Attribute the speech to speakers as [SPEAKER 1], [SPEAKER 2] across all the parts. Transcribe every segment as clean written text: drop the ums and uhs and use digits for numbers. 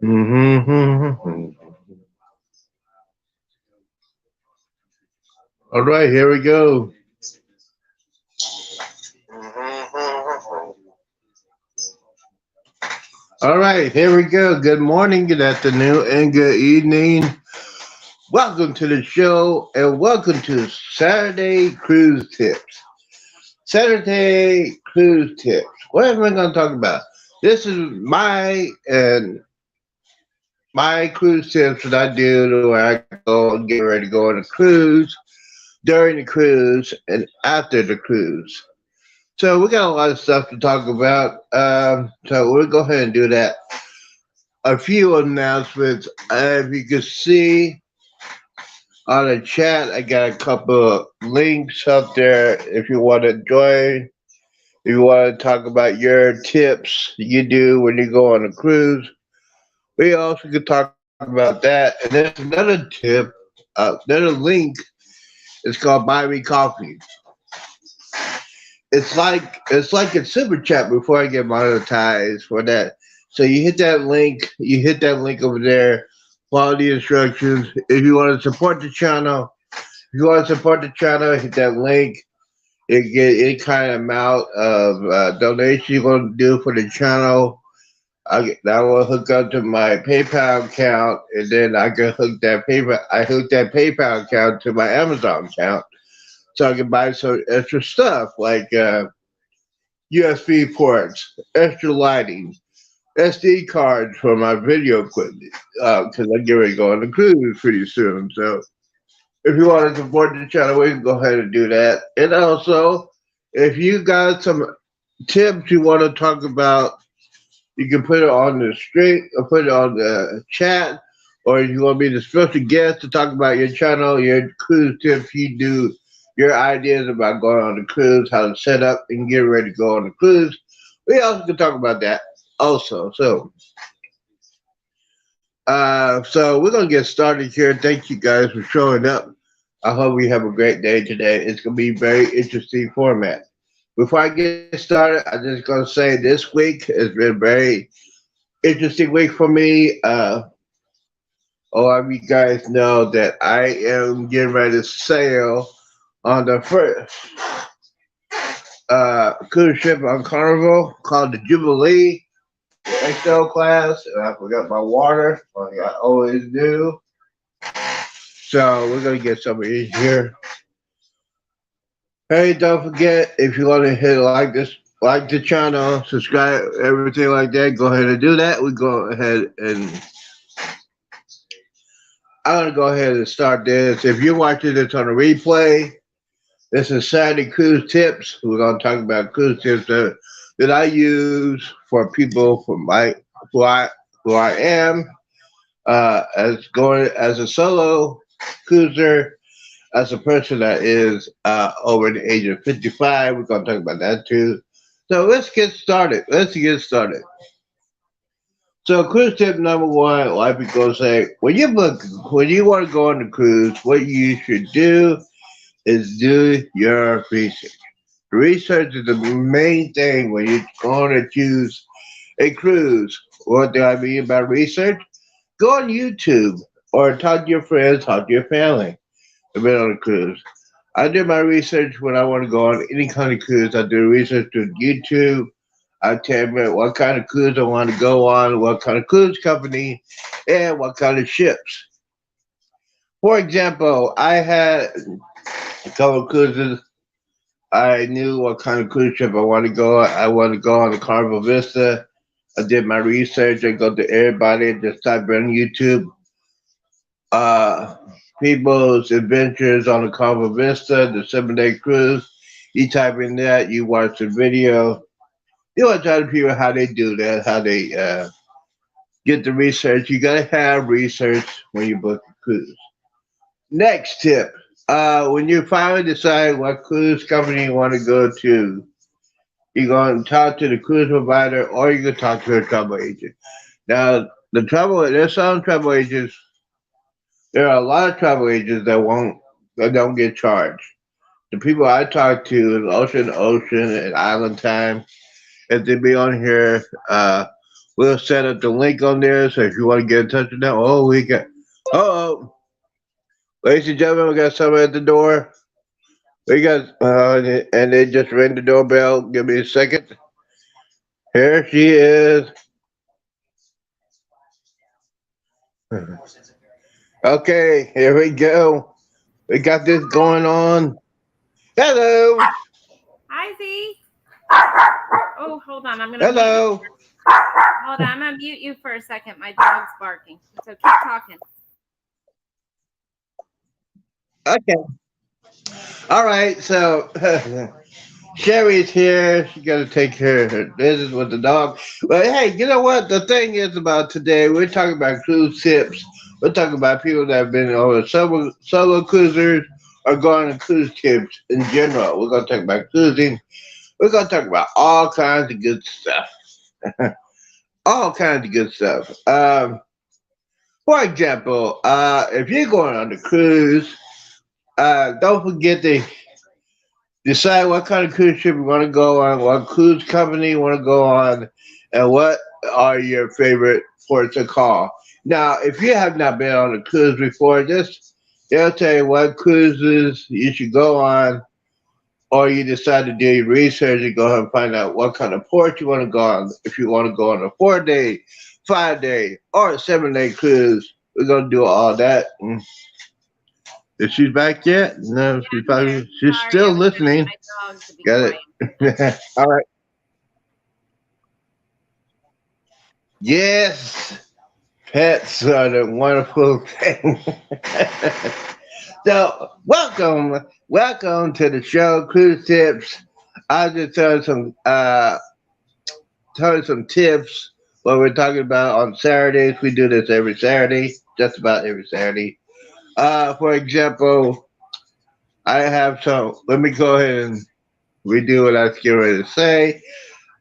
[SPEAKER 1] Mm-hmm. All right, here we go. All right, here we go. Good morning, good afternoon, and good evening. Welcome to the show, and welcome to Saturday Cruise Tips. Saturday Cruise Tips. What am I going to talk about? This is my cruise tips that I do where I go and get ready to go on a cruise, during the cruise, and after the cruise. So we got a lot of stuff to talk about. So we'll go ahead and do that. A few announcements. If you can see on the chat, I got a couple of links up there if you want to join. If you want to talk about your tips you do when you go on a cruise, we also could talk about that. And there's another tip, another link. It's called Buy Me Coffee. It's like a super chat before I get monetized for that. So you hit that link over there, follow the instructions. If you want to support the channel, if you want to support the channel, hit that link. You get any kind of amount of donation you're going to do for the channel. That will hook up to my PayPal account, and then I can hook that PayPal. I hook that PayPal account to my Amazon account, so I can buy some extra stuff like USB ports, extra lighting, SD cards for my video equipment, because I'm getting ready to go on the cruise pretty soon. So if you want to support the channel, we can go ahead and do that. And also, if you got some tips you want to talk about, you can put it on the stream or put it on the chat. Or if you want to be the special guest to talk about your channel, your cruise tips you do, your ideas about going on the cruise, how to set up and get ready to go on the cruise, we also can talk about that also. So we're gonna get started here. Thank you guys for showing up. I hope we have a great day today. It's gonna be a very interesting format. Before I get started, I'm just gonna say this week has been a very interesting week for me. A lot of you guys know that I am getting ready to sail on the first cruise ship on Carnival called the Jubilee XL class. And I forgot my water, like I always do. So we're gonna get some of these here. Hey, don't forget if you want to hit like the channel, subscribe, everything like that. Go ahead and do that. We go ahead and I'm gonna go ahead and start this. If you're watching this on a replay, this is Saturday Cruise Tips. We're gonna talk about cruise tips that I use for people for my who I who I am as going as a solo cruiser, as a person that is over the age of 55. We're going to talk about that too. So let's get started. So cruise tip number one, a lot of people say, when you want to go on the cruise, what you should do is do your research. Research is the main thing when you're going to choose a cruise. What do I mean by research? Go on YouTube or talk to your friends, talk to your family. I've been on a cruise. I do my research when I want to go on any kind of cruise. I do research on YouTube. I tell them what kind of cruise I want to go on, what kind of cruise company, and what kind of ships. For example, I had a couple of cruises. I knew what kind of cruise ship I want to go on. I want to go on the Carnival Vista. I did my research. I go to everybody, just type on YouTube. Uh, People's Adventures on the Carnival Vista, the 7 day cruise. You type in that, you watch the video. You want to tell the people how they do that, how they get the research. You gotta have research when you book a cruise. Next tip: when you finally decide what cruise company you want to go to, you're going to talk to the cruise provider, or you can talk to a travel agent. Now, there's some travel agents. There are a lot of travel agents that don't get charged. The people I talk to is Ocean and Island Time. if they be on here, we'll set up the link on there. So if you want to get in touch with them, we got. Oh, ladies and gentlemen, we got someone at the door. We got, and they just ring the doorbell. Give me a second. Here she is. Okay, here we go. We got this going on. Hello.
[SPEAKER 2] Hi, Z. Oh, hold on. I'm gonna mute you.
[SPEAKER 1] Hello.
[SPEAKER 2] Hold on. I'm gonna mute you for a second. My dog's barking. So keep talking.
[SPEAKER 1] Okay. All right. So Sherry's here. She got to take care of her business with the dog. But hey, you know what? The thing is about today, we're talking about cruise ships. We're talking about people that have been on solo cruisers or going on cruise ships in general. We're going to talk about cruising. We're going to talk about all kinds of good stuff. All kinds of good stuff. For example, if you're going on a cruise, don't forget to decide what kind of cruise ship you want to go on, what cruise company you want to go on, and what are your favorite ports of call. Now, if you have not been on a cruise before, just they'll tell you what cruises you should go on, or you decide to do your research and go ahead and find out what kind of port you want to go on. If you want to go on a 4 day, 5 day, or a 7 day cruise, we're gonna do all that. Is she back yet? No,
[SPEAKER 2] Yeah, I'm here.
[SPEAKER 1] she's
[SPEAKER 2] Sorry, I
[SPEAKER 1] still
[SPEAKER 2] was telling
[SPEAKER 1] listening.
[SPEAKER 2] my dog to be
[SPEAKER 1] Got
[SPEAKER 2] quiet.
[SPEAKER 1] it. All right. Yes, pets are the wonderful thing. So, welcome to the show, Cruise Tips. I'll just tell you some tips. What we're talking about on Saturdays. We do this every Saturday, just about every Saturday. For example, I have some. Let me go ahead and redo what I was getting ready to say.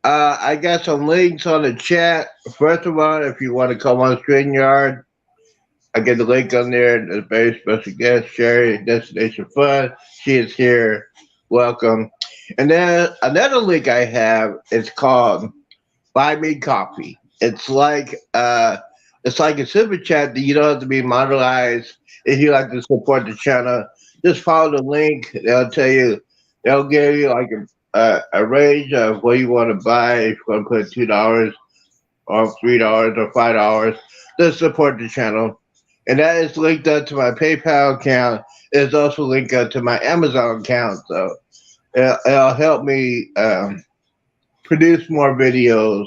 [SPEAKER 1] I got some links on the chat. First of all, if you want to come on StreamYard, I get the link on there. The very special guest, Sherry, Destination Fun. She is here. Welcome. And then another link I have is called Buy Me Coffee. It's like a super chat that you don't have to be monetized. If you like to support the channel, just follow the link. They'll give you like a range of what you want to buy. If you want to put $2 or $3 or $5 to support the channel. And that is linked up to my PayPal account. It's also linked up to my Amazon account. So it'll help me produce more videos,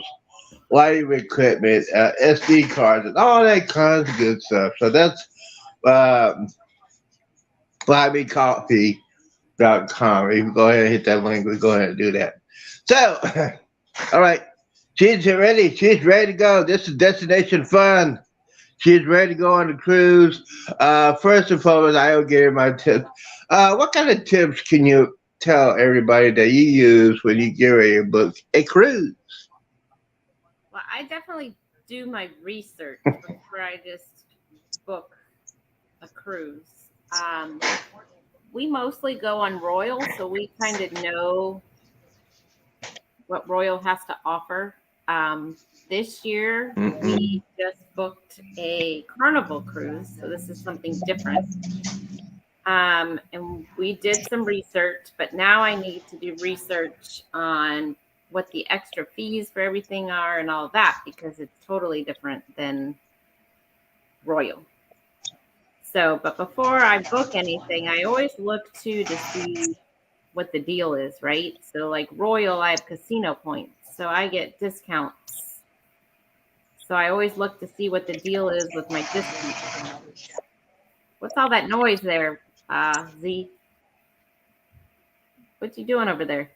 [SPEAKER 1] lighting equipment, SD cards, and all that kinds of good stuff. So that's um, buymecoffee.com. You can go ahead and hit that link. We go ahead and do that. So, all right. She's ready. She's ready to go. This is Destination Fun. She's ready to go on the cruise. First and foremost, I will give you my tips. What kind of tips can you tell everybody that you use when you get ready to book a cruise?
[SPEAKER 2] Well, I definitely do my research before I just book a cruise. We mostly go on Royal, so we kind of know what Royal has to offer. This year,
[SPEAKER 1] Mm-mm.
[SPEAKER 2] we just booked a Carnival cruise, so this is something different. And we did some research, but now I need to do research on what the extra fees for everything are and all that because it's totally different than Royal. So, but before I book anything, I always look to see what the deal is, right? So, like Royal, I have casino points, so I get discounts. So I always look to see what the deal is with my discount. What's all that noise there, Z? What you doing over there?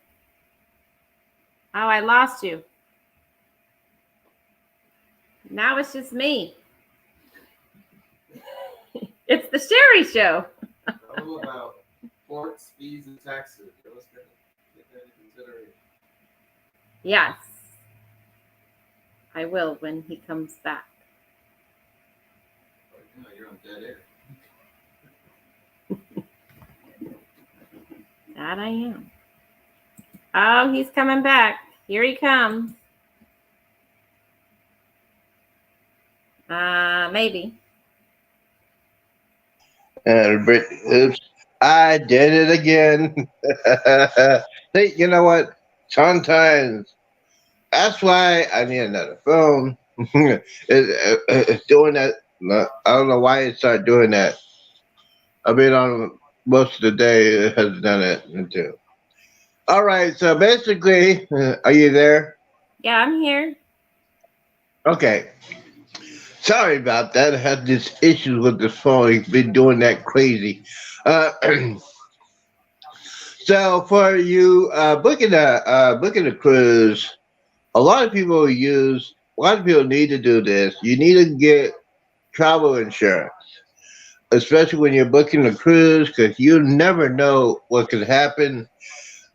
[SPEAKER 2] Oh, I lost you. Now it's just me. It's the Sherry Show.
[SPEAKER 3] All about ports, fees, and taxes. Let's get that into consideration.
[SPEAKER 2] Yes, I will when he comes back.
[SPEAKER 3] Right now, you're on dead air.
[SPEAKER 2] That I am. Oh, he's coming back. Here he comes. Maybe.
[SPEAKER 1] And oops, I did it again. Hey, you know what? Sometimes that's why I need another phone. It's doing that. No, I don't know why it started doing that. I've been on most of the day. It has done it until. All right. So basically, are you there?
[SPEAKER 2] Yeah, I'm here.
[SPEAKER 1] Okay. Sorry about that. I had this issues with the phone. It's been doing that crazy. Uh, so for you booking a cruise, a lot of people use. A lot of people need to do this. You need to get travel insurance, especially when you're booking a cruise, because you never know what could happen.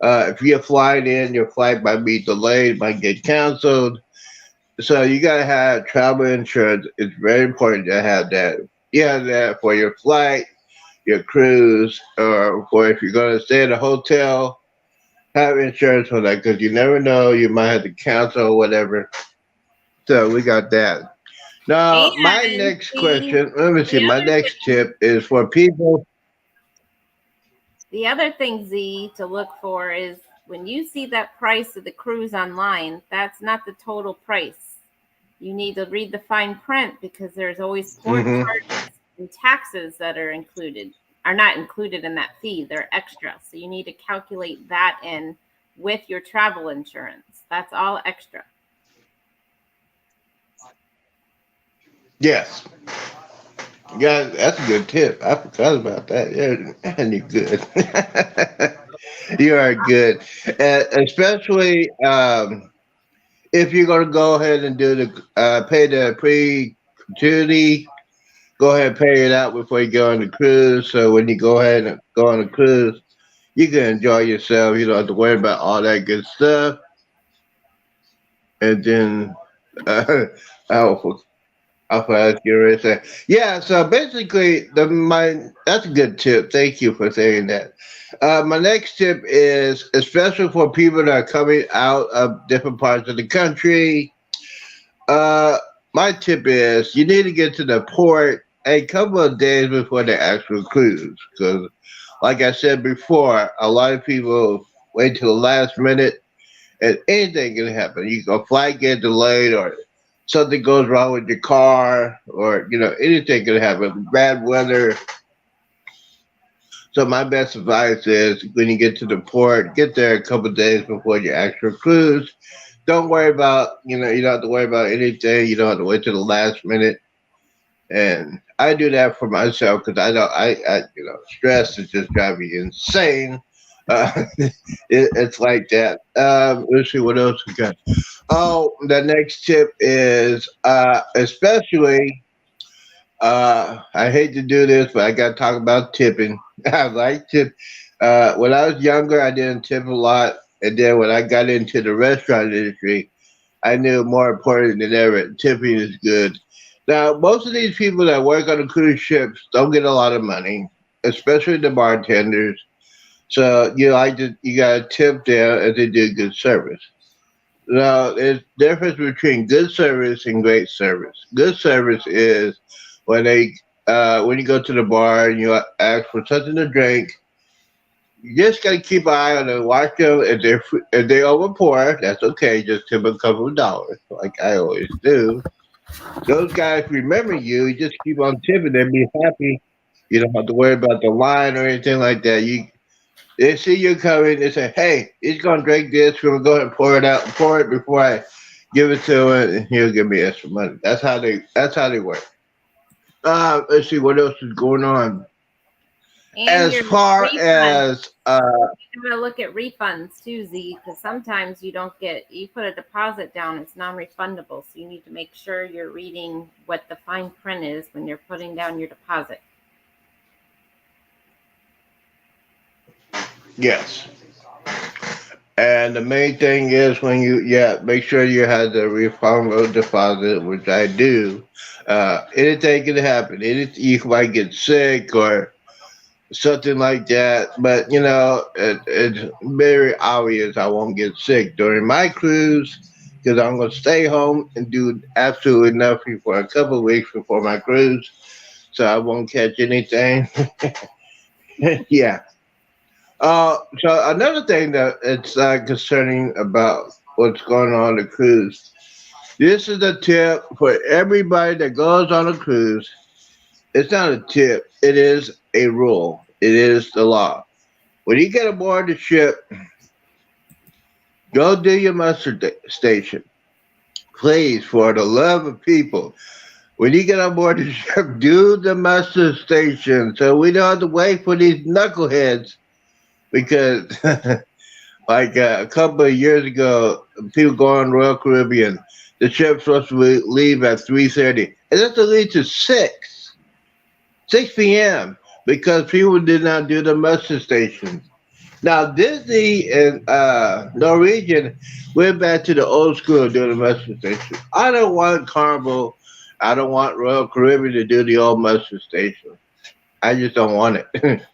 [SPEAKER 1] If you're flying in, your flight might be delayed, might get canceled. So you gotta have travel insurance. It's very important to have that. You have that for your flight, your cruise, or for if you're gonna stay at a hotel. Have insurance for that because you never know. You might have to cancel or whatever. So we got that. Now, my
[SPEAKER 2] And
[SPEAKER 1] next question. Let me see.
[SPEAKER 2] the
[SPEAKER 1] My
[SPEAKER 2] other
[SPEAKER 1] next
[SPEAKER 2] thing,
[SPEAKER 1] tip is for people.
[SPEAKER 2] the other thing, Z, to look for is when you see that price of the cruise online, that's not the total price. You need to read the fine print because there's always port
[SPEAKER 1] Hmm.
[SPEAKER 2] charges and taxes that are not included in that fee. They're extra. So you need to calculate that in with your travel insurance. That's all extra.
[SPEAKER 1] Yes. Yeah, that's a good tip. I forgot about that. Yeah, and you're good. You are good, especially if you're going to go ahead and do the pay the pre-gratuity. Go ahead and pay it out before you go on the cruise. So when you go ahead and go on the cruise, you can enjoy yourself. You don't have to worry about all that good stuff. And then uh, oh, I forgot you already said. Yeah, so basically, that's a good tip. Thank you for saying that. My next tip is, especially for people that are coming out of different parts of the country. Uh, my tip is you need to get to the port a couple of days before the actual cruise, because, like I said before, a lot of people wait till the last minute and anything can happen. A flight get delayed, or something goes wrong with your car, or anything can happen. Bad weather. So my best advice is when you get to the port, get there a couple of days before your actual cruise. Don't worry about you don't have to worry about anything. You don't have to wait till the last minute. And I do that for myself because I don't. Stress is just driving me insane. It's like that. Let's see what else we got. Oh, the next tip is especially. I hate to do this, but I got to talk about tipping. I like tip. When I was younger, I didn't tip a lot, and then when I got into the restaurant industry, I knew more important than ever, tipping is good. Now, most of these people that work on the cruise ships don't get a lot of money, especially the bartenders. So you gotta tip them if they do good service. Now, there's difference between good service and great service. Good service is when you go to the bar and you ask for something to drink, you just gotta keep an eye on them, watch them. If they overpour, that's okay. Just tip a couple of dollars, like I always do. Those guys remember you. You just keep on tipping. They'll be happy. You don't have to worry about the line or anything like that. They see you coming. They say, "Hey, he's gonna drink this. We're gonna go ahead and pour it out, pour it before I give it to him, and he'll give me extra money." That's how they work. Let's see what else is going on.
[SPEAKER 2] And
[SPEAKER 1] As
[SPEAKER 2] your
[SPEAKER 1] far
[SPEAKER 2] refund.
[SPEAKER 1] as
[SPEAKER 2] You gotta look at refunds too, Z, because sometimes you put a deposit down, it's non-refundable. So you need to make sure you're reading what the fine print is when you're putting down your deposit.
[SPEAKER 1] yes, and the main thing is when make sure you have the refundable deposit, which I do. Anything can happen. You might get sick or something like that. But it's very obvious I won't get sick during my cruise because I'm gonna stay home and do absolutely nothing for a couple of weeks before my cruise, so I won't catch anything. Yeah. So another thing that it's concerning about what's going on the cruise. This is a tip for everybody that goes on a cruise. It's not a tip. It is a rule. It is the law. When you get aboard the ship, go do your muster station. Please, for the love of people, when you get on board the ship, do the muster station so we don't have to wait for these knuckleheads. Because, like a couple of years ago, people go on Royal Caribbean. The ship's supposed to leave at 3:30. It has to leave to 6 p.m. because people did not do the muster station. Now Disney and Norwegian went back to the old school of doing the muster station. I don't want Carnival, I don't want Royal Caribbean to do the old muster station. I just don't want it.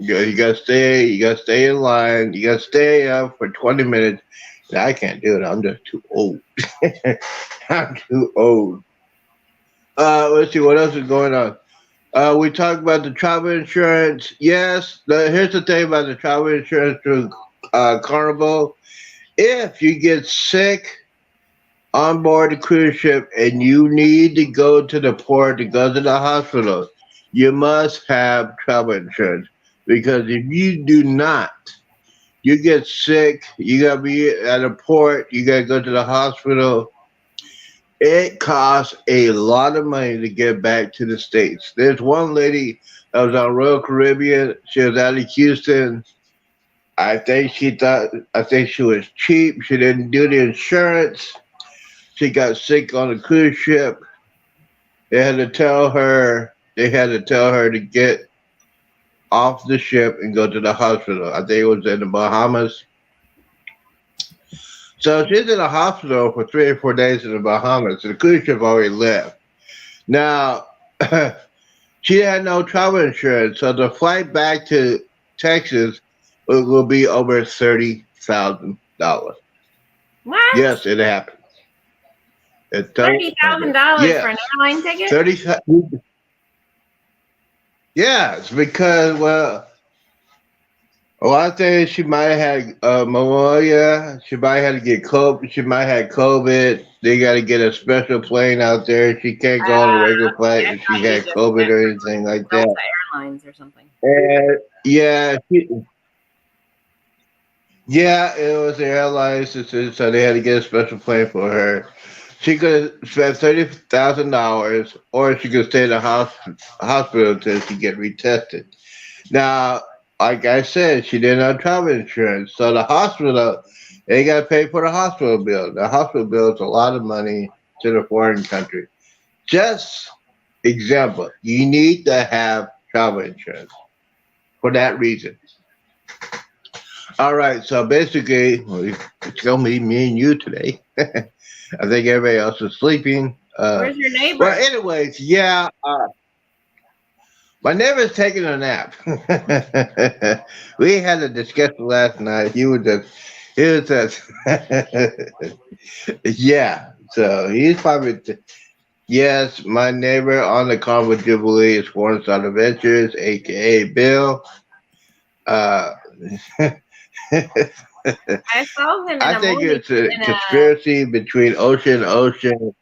[SPEAKER 1] You gotta stay. You gotta stay in line. You gotta stay up for 20 minutes. And I can't do it. I'm just too old. I'm too old. Let's see what else is going on. We talked about the travel insurance. Yes, here's the thing about the travel insurance through Carnival. If you get sick on board the cruise ship and you need to go to the port to go to the hospital, you must have travel insurance. Because if you do not, you get sick, you gotta be at a port, you gotta go to the hospital. It costs a lot of money to get back to the States. There's one lady that was on Royal Caribbean. She was out of Houston. I think she was cheap. She didn't do the insurance. She got sick on the cruise ship. They had to tell her to get off the ship and go to the hospital. I think it was in the Bahamas. So she's in the hospital for 3 or 4 days in the Bahamas. The cruise ship already left. Now, she had no travel insurance, so the flight back to Texas will be over $30,000.
[SPEAKER 2] What?
[SPEAKER 1] Yes, it happened.
[SPEAKER 2] $30,000
[SPEAKER 1] Yes.
[SPEAKER 2] for an airline ticket?
[SPEAKER 1] 30. Yes, because a lot of things she might have had pneumonia. She might have to get COVID. She might have COVID. They got to get a special plane out there. She can't go on a regular flight
[SPEAKER 2] I
[SPEAKER 1] if
[SPEAKER 2] thought
[SPEAKER 1] she
[SPEAKER 2] you
[SPEAKER 1] had
[SPEAKER 2] just
[SPEAKER 1] COVID
[SPEAKER 2] meant
[SPEAKER 1] or anything like that.
[SPEAKER 2] Delta Airlines or something.
[SPEAKER 1] And yeah, it was the airlines, so they had to get a special plane for her. She could spend $30,000, or she could stay in the hospital until she get retested. Now, like I said, she didn't have travel insurance, so the hospital they got to pay for the hospital bill. The hospital bill is a lot of money to the foreign country. Just example, you need to have travel insurance for that reason. All right, so basically, it's gonna be me and you today. I think everybody else is sleeping.
[SPEAKER 2] Where's your neighbor?
[SPEAKER 1] Well, anyways, yeah, my neighbor's taking a nap. We had a discussion last night. He was just, yeah. So he's probably, yes, my neighbor on the Carnival Jubilee is Cornside Adventures, aka Bill. Uh,
[SPEAKER 2] I saw him in
[SPEAKER 1] I
[SPEAKER 2] a
[SPEAKER 1] think
[SPEAKER 2] movie.
[SPEAKER 1] it's a conspiracy between Ocean and Ocean.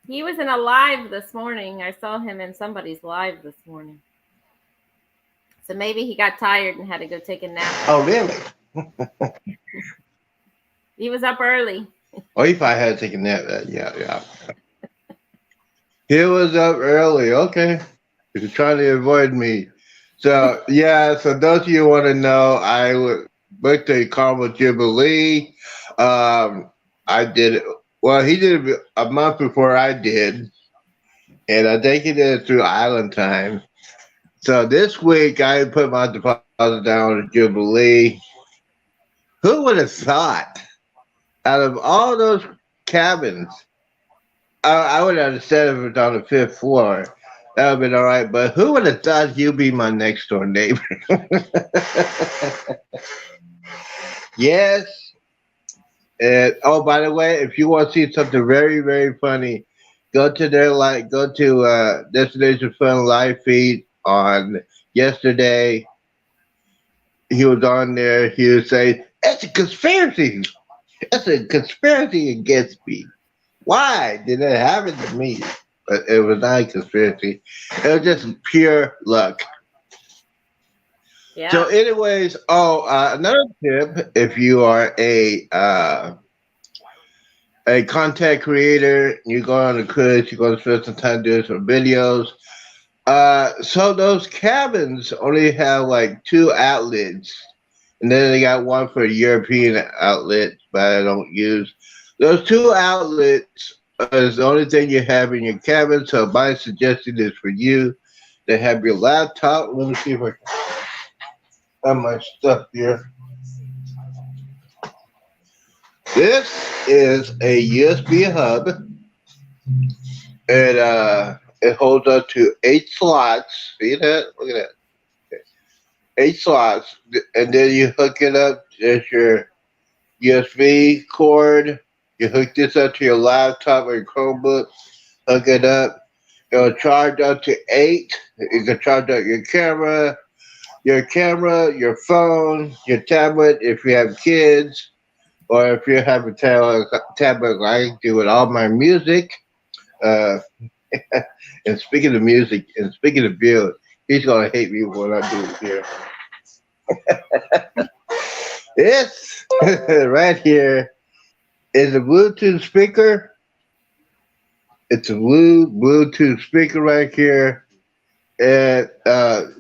[SPEAKER 2] He was in a live this morning. I saw him in somebody's live this morning. So maybe he got tired and had to go take a nap.
[SPEAKER 1] Oh, really?
[SPEAKER 2] He was up early.
[SPEAKER 1] Oh, he probably had to take a nap. Yeah. He was up early. Okay. He was trying to avoid me. So, yeah, so those of you who want to know, I booked a Carnival Jubilee. I did it. Well, he did it a month before I did. And I think he did it through Island Time. So this week, I put my deposit down on the Jubilee. Who would have thought, out of all those cabins, I would understand if it was on the fifth floor, That would have been all right. But who would have thought you'd be my next door neighbor? Yes. And oh, by the way, if you want to see something very, very funny, go to Destination Fun live feed on yesterday. He was on there. He would say, "It's a conspiracy. It's a conspiracy against me. Why did it happen to me?" But it was not a conspiracy. It was just pure luck. So,
[SPEAKER 2] Yeah.
[SPEAKER 1] anyways, another tip: if you are a content creator, you go on a cruise, you're going to spend some time doing some videos. So those cabins only have like two outlets, and then they got one for European outlets, but I don't use. Those two outlets is the only thing you have in your cabin. So my suggestion is for you to have your laptop. Let me see if I can have my stuff here. This is a USB hub. It holds up to 8 slots. See that? Look at that. 8 slots, and then you hook it up. There's your USB cord. You hook this up to your laptop or your Chromebook. Hook it up. It'll charge up to 8. You can charge up your phone, your tablet if you have kids, or if you have a tablet like I do with all my music. Uh, and speaking of music, and speaking of Bill, he's gonna hate me when I do it here. This right here is a Bluetooth speaker. It's a Bluetooth speaker right here, and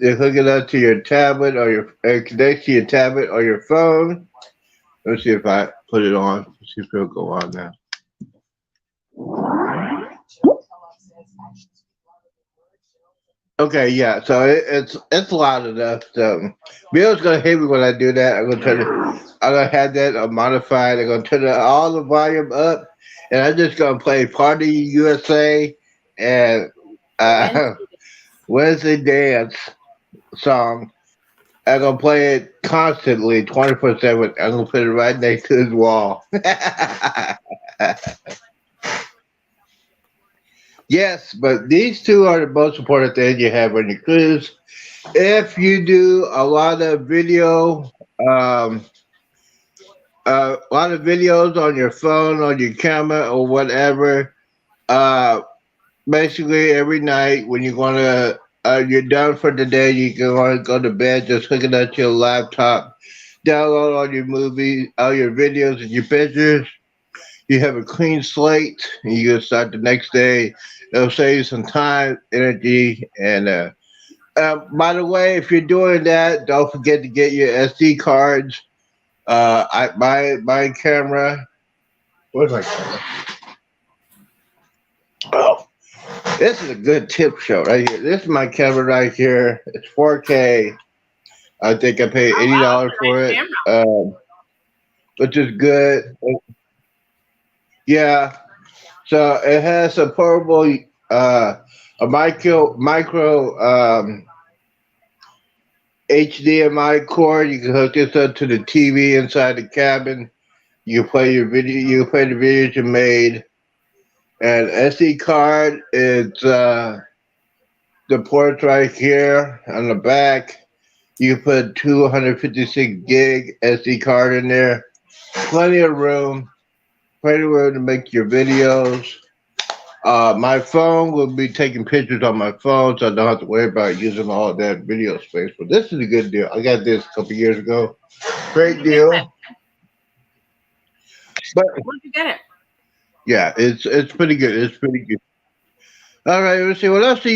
[SPEAKER 1] you hook it up to your tablet or connect to your tablet or your phone. Let's see if I put it on. Let's see if it'll go on now. Okay, yeah. So it's loud enough. So Bill's gonna hate me when I do that. I'm gonna have that modified. I'm gonna turn all the volume up, and I'm just gonna play Party USA and uh,
[SPEAKER 2] Wednesday.
[SPEAKER 1] Wednesday Dance song. I'm gonna play it constantly, 24/7. I'm gonna put it right next to his wall. Yes, but these two are the most important things you have on your cruise. If you do um, a lot of videos on your phone, on your camera, or whatever, uh, basically every night when you're done for the day, you can want to go to bed, just hook it up to your laptop, download all your movies, all your videos, and your pictures. You have a clean slate, and you can start the next day. It'll save you some time, energy, and by the way, if you're doing that, don't forget to get your SD cards. My camera. Where's my camera? Oh, this is a good tip show right here. This is my camera right here. It's 4K. I think I paid
[SPEAKER 2] Oh
[SPEAKER 1] eighty
[SPEAKER 2] wow, it's
[SPEAKER 1] dollars
[SPEAKER 2] a
[SPEAKER 1] for
[SPEAKER 2] nice
[SPEAKER 1] it,
[SPEAKER 2] camera.
[SPEAKER 1] which is good. Yeah. So it has a portable, a micro HDMI cord. You can hook this up to the TV inside the cabin. You can play your video. You can play the videos you made. And SD card is the ports right here on the back. You put 256 gig SD card in there. Plenty of room. Plenty of room to make your videos. My phone will be taking pictures on my phone, so I don't have to worry about using all that video space. But this is a good deal. I got this a couple years ago.
[SPEAKER 2] Where'd
[SPEAKER 1] Great
[SPEAKER 2] you get that?
[SPEAKER 1] deal. But
[SPEAKER 2] Where'd you get it?
[SPEAKER 1] yeah, it's pretty good. It's pretty good. All right, let's see. What else do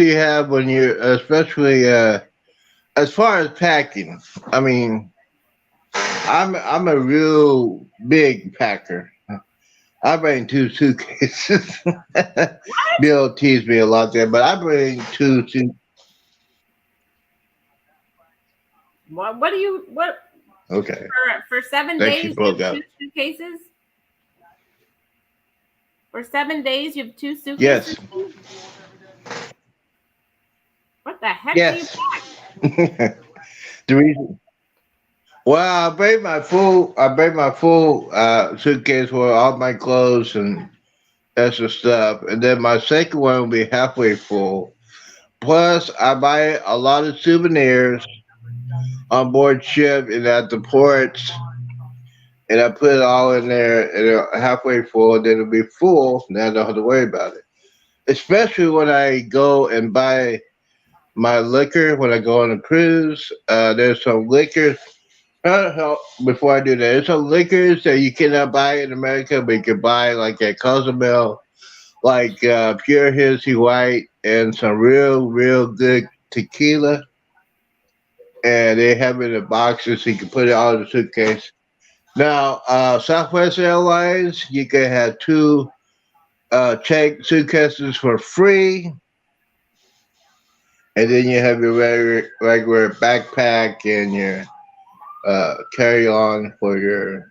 [SPEAKER 1] you have when you, especially as far as packing? I mean, I'm a real big packer. I bring 2 suitcases. Bill teased me a lot there, but I bring two suitcases.
[SPEAKER 2] What do you what
[SPEAKER 1] Okay,
[SPEAKER 2] for 7
[SPEAKER 1] thanks. She
[SPEAKER 2] days you
[SPEAKER 1] broke
[SPEAKER 2] have
[SPEAKER 1] up.
[SPEAKER 2] 2 suitcases? For 7 days you have two
[SPEAKER 1] Yes,
[SPEAKER 2] suitcases? What the heck do you
[SPEAKER 1] Yes. The reason. Well, I bring my full suitcase with all my clothes and extra stuff, and then my second one will be halfway full. Plus, I buy a lot of souvenirs on board ship and at the ports, and I put it all in there, and halfway full. Then it'll be full. Then I don't have to worry about it. Especially when I go and buy my liquor when I go on a cruise. There's some liquors. Before I do that, there's some liquors that you cannot buy in America, but you can buy like at Cozumel, like Pure Hennessy White and some real good tequila. And they have it in boxes so you can put it all in the suitcase. Now, Southwest Airlines, you can have two check suitcases for free, and then you have your regular backpack and your carry on for your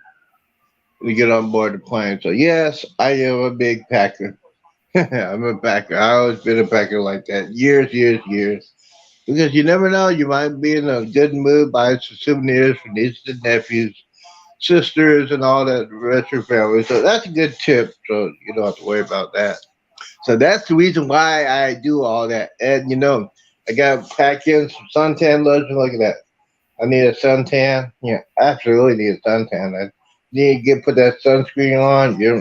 [SPEAKER 1] to get on board the plane. So yes, I am a big packer. I'm a packer. I always been a packer like that. Years. Because you never know, you might be in a good mood, buy some souvenirs for nieces and nephews, sisters, and all that rest of your family. So that's a good tip. So you don't have to worry about that. So that's the reason why I do all that. And I got to pack in some suntan lotion. Look at that. I need a suntan. Yeah, absolutely need a suntan. I need to get put that sunscreen on. Yeah,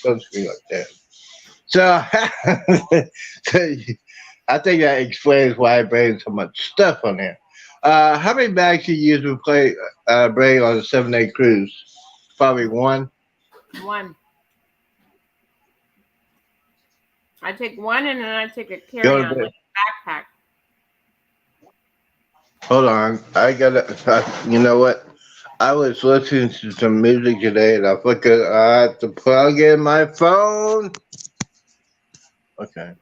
[SPEAKER 1] sunscreen like that. So, so I think that explains why I bring so much stuff on there. How many bags you usually bring on a 7 day cruise? Probably one.
[SPEAKER 2] One. I take one and then I take a
[SPEAKER 1] You
[SPEAKER 2] carry
[SPEAKER 1] wanna
[SPEAKER 2] on,
[SPEAKER 1] bring-
[SPEAKER 2] like a backpack.
[SPEAKER 1] Hold on, I gotta. You know what? I was listening to some music today, and I have to plug in my phone. Okay.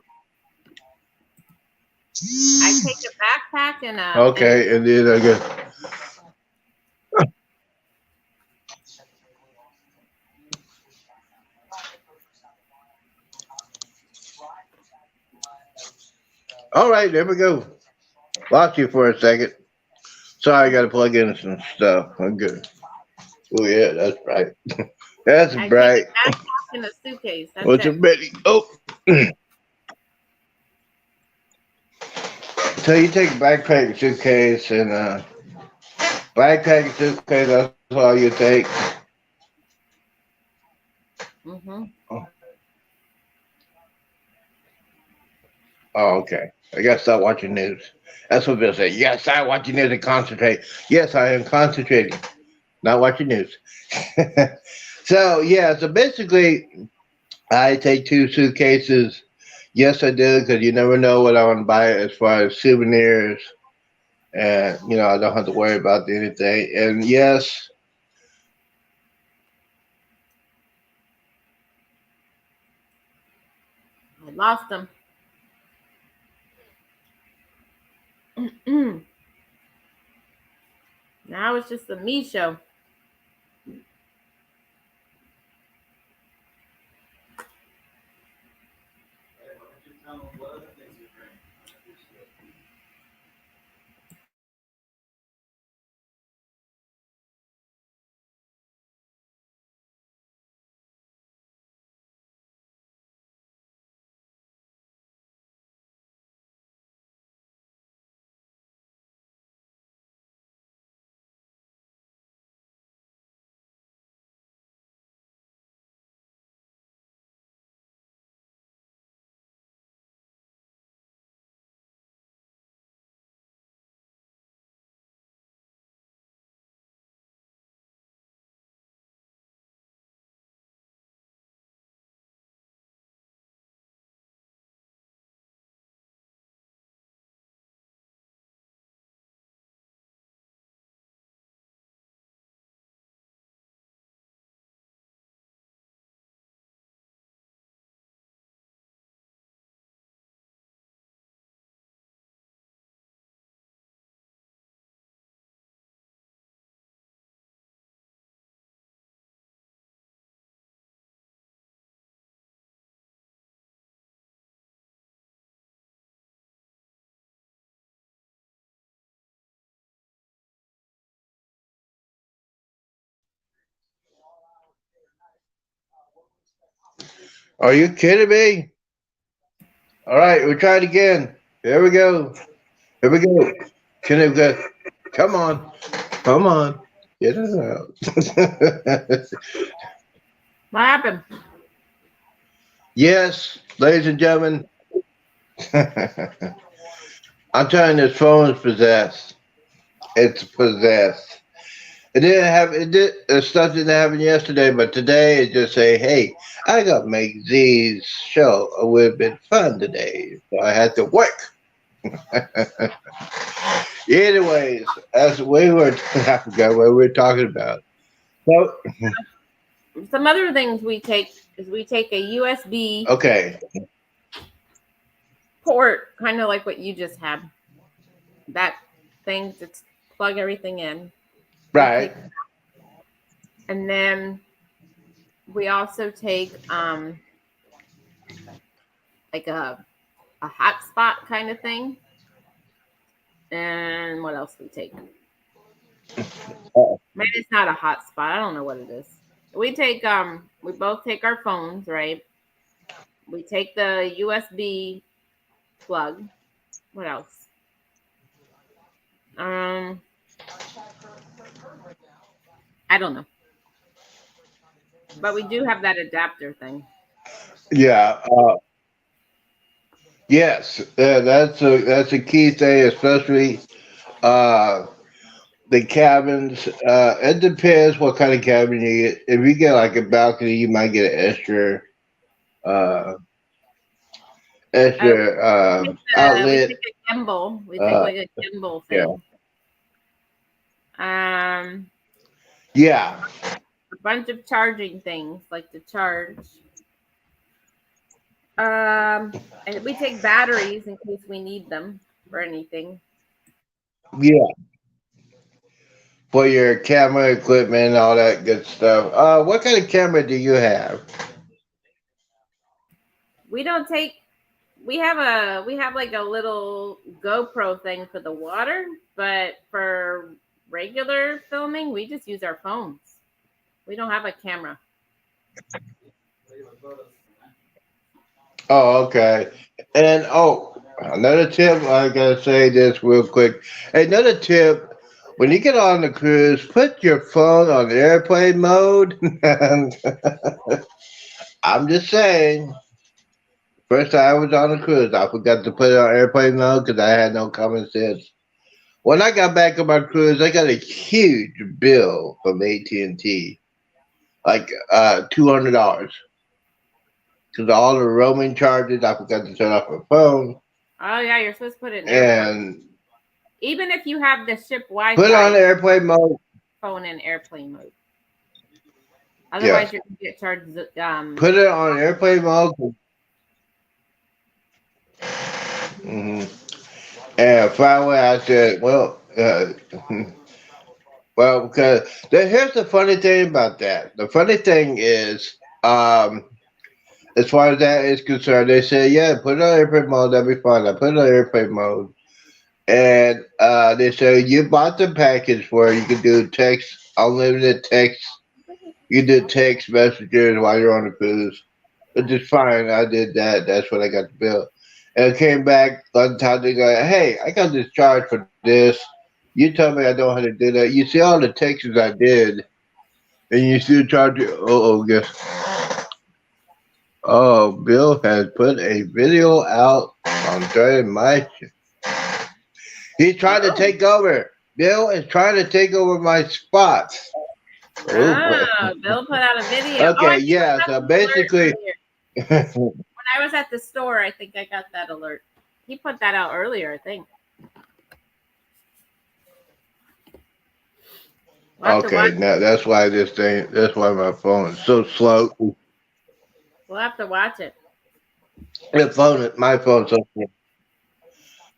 [SPEAKER 2] I take a backpack and
[SPEAKER 1] Okay, and then I guess. All right, there we go. Lost you for a second. Sorry, I got to plug in some stuff. I'm good. Oh yeah, that's right. That's
[SPEAKER 2] I take
[SPEAKER 1] right.
[SPEAKER 2] a backpack and a suitcase. That's
[SPEAKER 1] What's
[SPEAKER 2] it.
[SPEAKER 1] a Betty? Oh, so you take a backpack, suitcase, and backpack, suitcase. That's all you take.
[SPEAKER 2] Hmm.
[SPEAKER 1] Oh, oh, okay. I gotta stop watching news. That's what they'll say. You gotta stop watching news and concentrate. Yes, I am concentrating, not watching news. So yeah, so basically, I take two suitcases. Yes, I do, because you never know what I want to buy as far as souvenirs, and I don't have to worry about anything. And yes,
[SPEAKER 2] I lost them. Now it's just a me show.
[SPEAKER 3] Hey, why don't you tell them what other things you bring?
[SPEAKER 1] Are you kidding me? All right, we'll try it again. Here we go. Here we go. Can it go? Come on. Come on. Get it out.
[SPEAKER 2] What happened?
[SPEAKER 1] Yes, ladies and gentlemen. I'm telling you, this phone is possessed. It's possessed. It didn't have it did stuff didn't happen yesterday, but today it just say, hey, I gotta make these show a little bit fun today. So I had to work. Anyways, as we were I forgot what we were talking about. So
[SPEAKER 2] Some other things we take is we take a USB
[SPEAKER 1] okay.
[SPEAKER 2] port, kind of like what you just had. That thing to plug everything in.
[SPEAKER 1] Right.
[SPEAKER 2] And then we also take like a hotspot kind of thing. And what else we take? Maybe it's not a hotspot. I don't know what it is. We take we both take our phones, right? We take the USB plug. What else? I don't know. But we do have that adapter thing.
[SPEAKER 1] Yeah. Yes. That's a key thing, especially the cabins. It depends what kind of cabin you get. If you get like a balcony, you might get an uh extra
[SPEAKER 2] We
[SPEAKER 1] outlet.
[SPEAKER 2] take a gimbal. We take like a gimbal thing.
[SPEAKER 1] Yeah.
[SPEAKER 2] A bunch of charging things like to charge. And we take batteries in case we need them for anything.
[SPEAKER 1] Yeah. For your camera equipment and all that good stuff. What kind of camera do you have?
[SPEAKER 2] We don't take. We have like a little GoPro thing for the water, but for regular filming, we just use our phones. We don't have a camera.
[SPEAKER 1] Oh, okay. And another tip, I gotta say this real quick. Another tip, when you get on the cruise, put your phone on airplane mode. I'm just saying. First time I was on a cruise, I forgot to put it on airplane mode because I had no common sense. When I got back on my cruise, I got a huge bill from AT&T, like $200, because all the roaming charges. I forgot to turn off my phone.
[SPEAKER 2] Oh yeah, you're supposed to put it in
[SPEAKER 1] And
[SPEAKER 2] even if you have the ship Wi-Fi.
[SPEAKER 1] Put it on airplane mode.
[SPEAKER 2] Phone in airplane mode. Otherwise, you're gonna get charged.
[SPEAKER 1] Put it on airplane mode. And finally, I said, "Well, well, because here's the funny thing about that. The funny thing is, as far as that is concerned, they say, yeah, put it on airplane mode. That'll be fine. I put it on airplane mode, and they say you bought the package where you can do text, unlimited text. You do text messages while you're on the cruise, which is fine. I did that. That's when I got the bill. And I came back one time. They go, hey, I got this charge for this. You tell me I don't have to do that. You see all the texts I did, and you still charge it. Guess. Oh, Bill has put a video out on Thursday my. He's trying to take over. Bill is trying to take over my spot.
[SPEAKER 2] Bill put out a video.
[SPEAKER 1] Okay, yeah. So basically,
[SPEAKER 2] when I was at the store, I think I got that alert. He put that out earlier, I think.
[SPEAKER 1] Okay, now that's why that's why my phone is so slow.
[SPEAKER 2] We'll have to watch it.
[SPEAKER 1] My phone's so slow.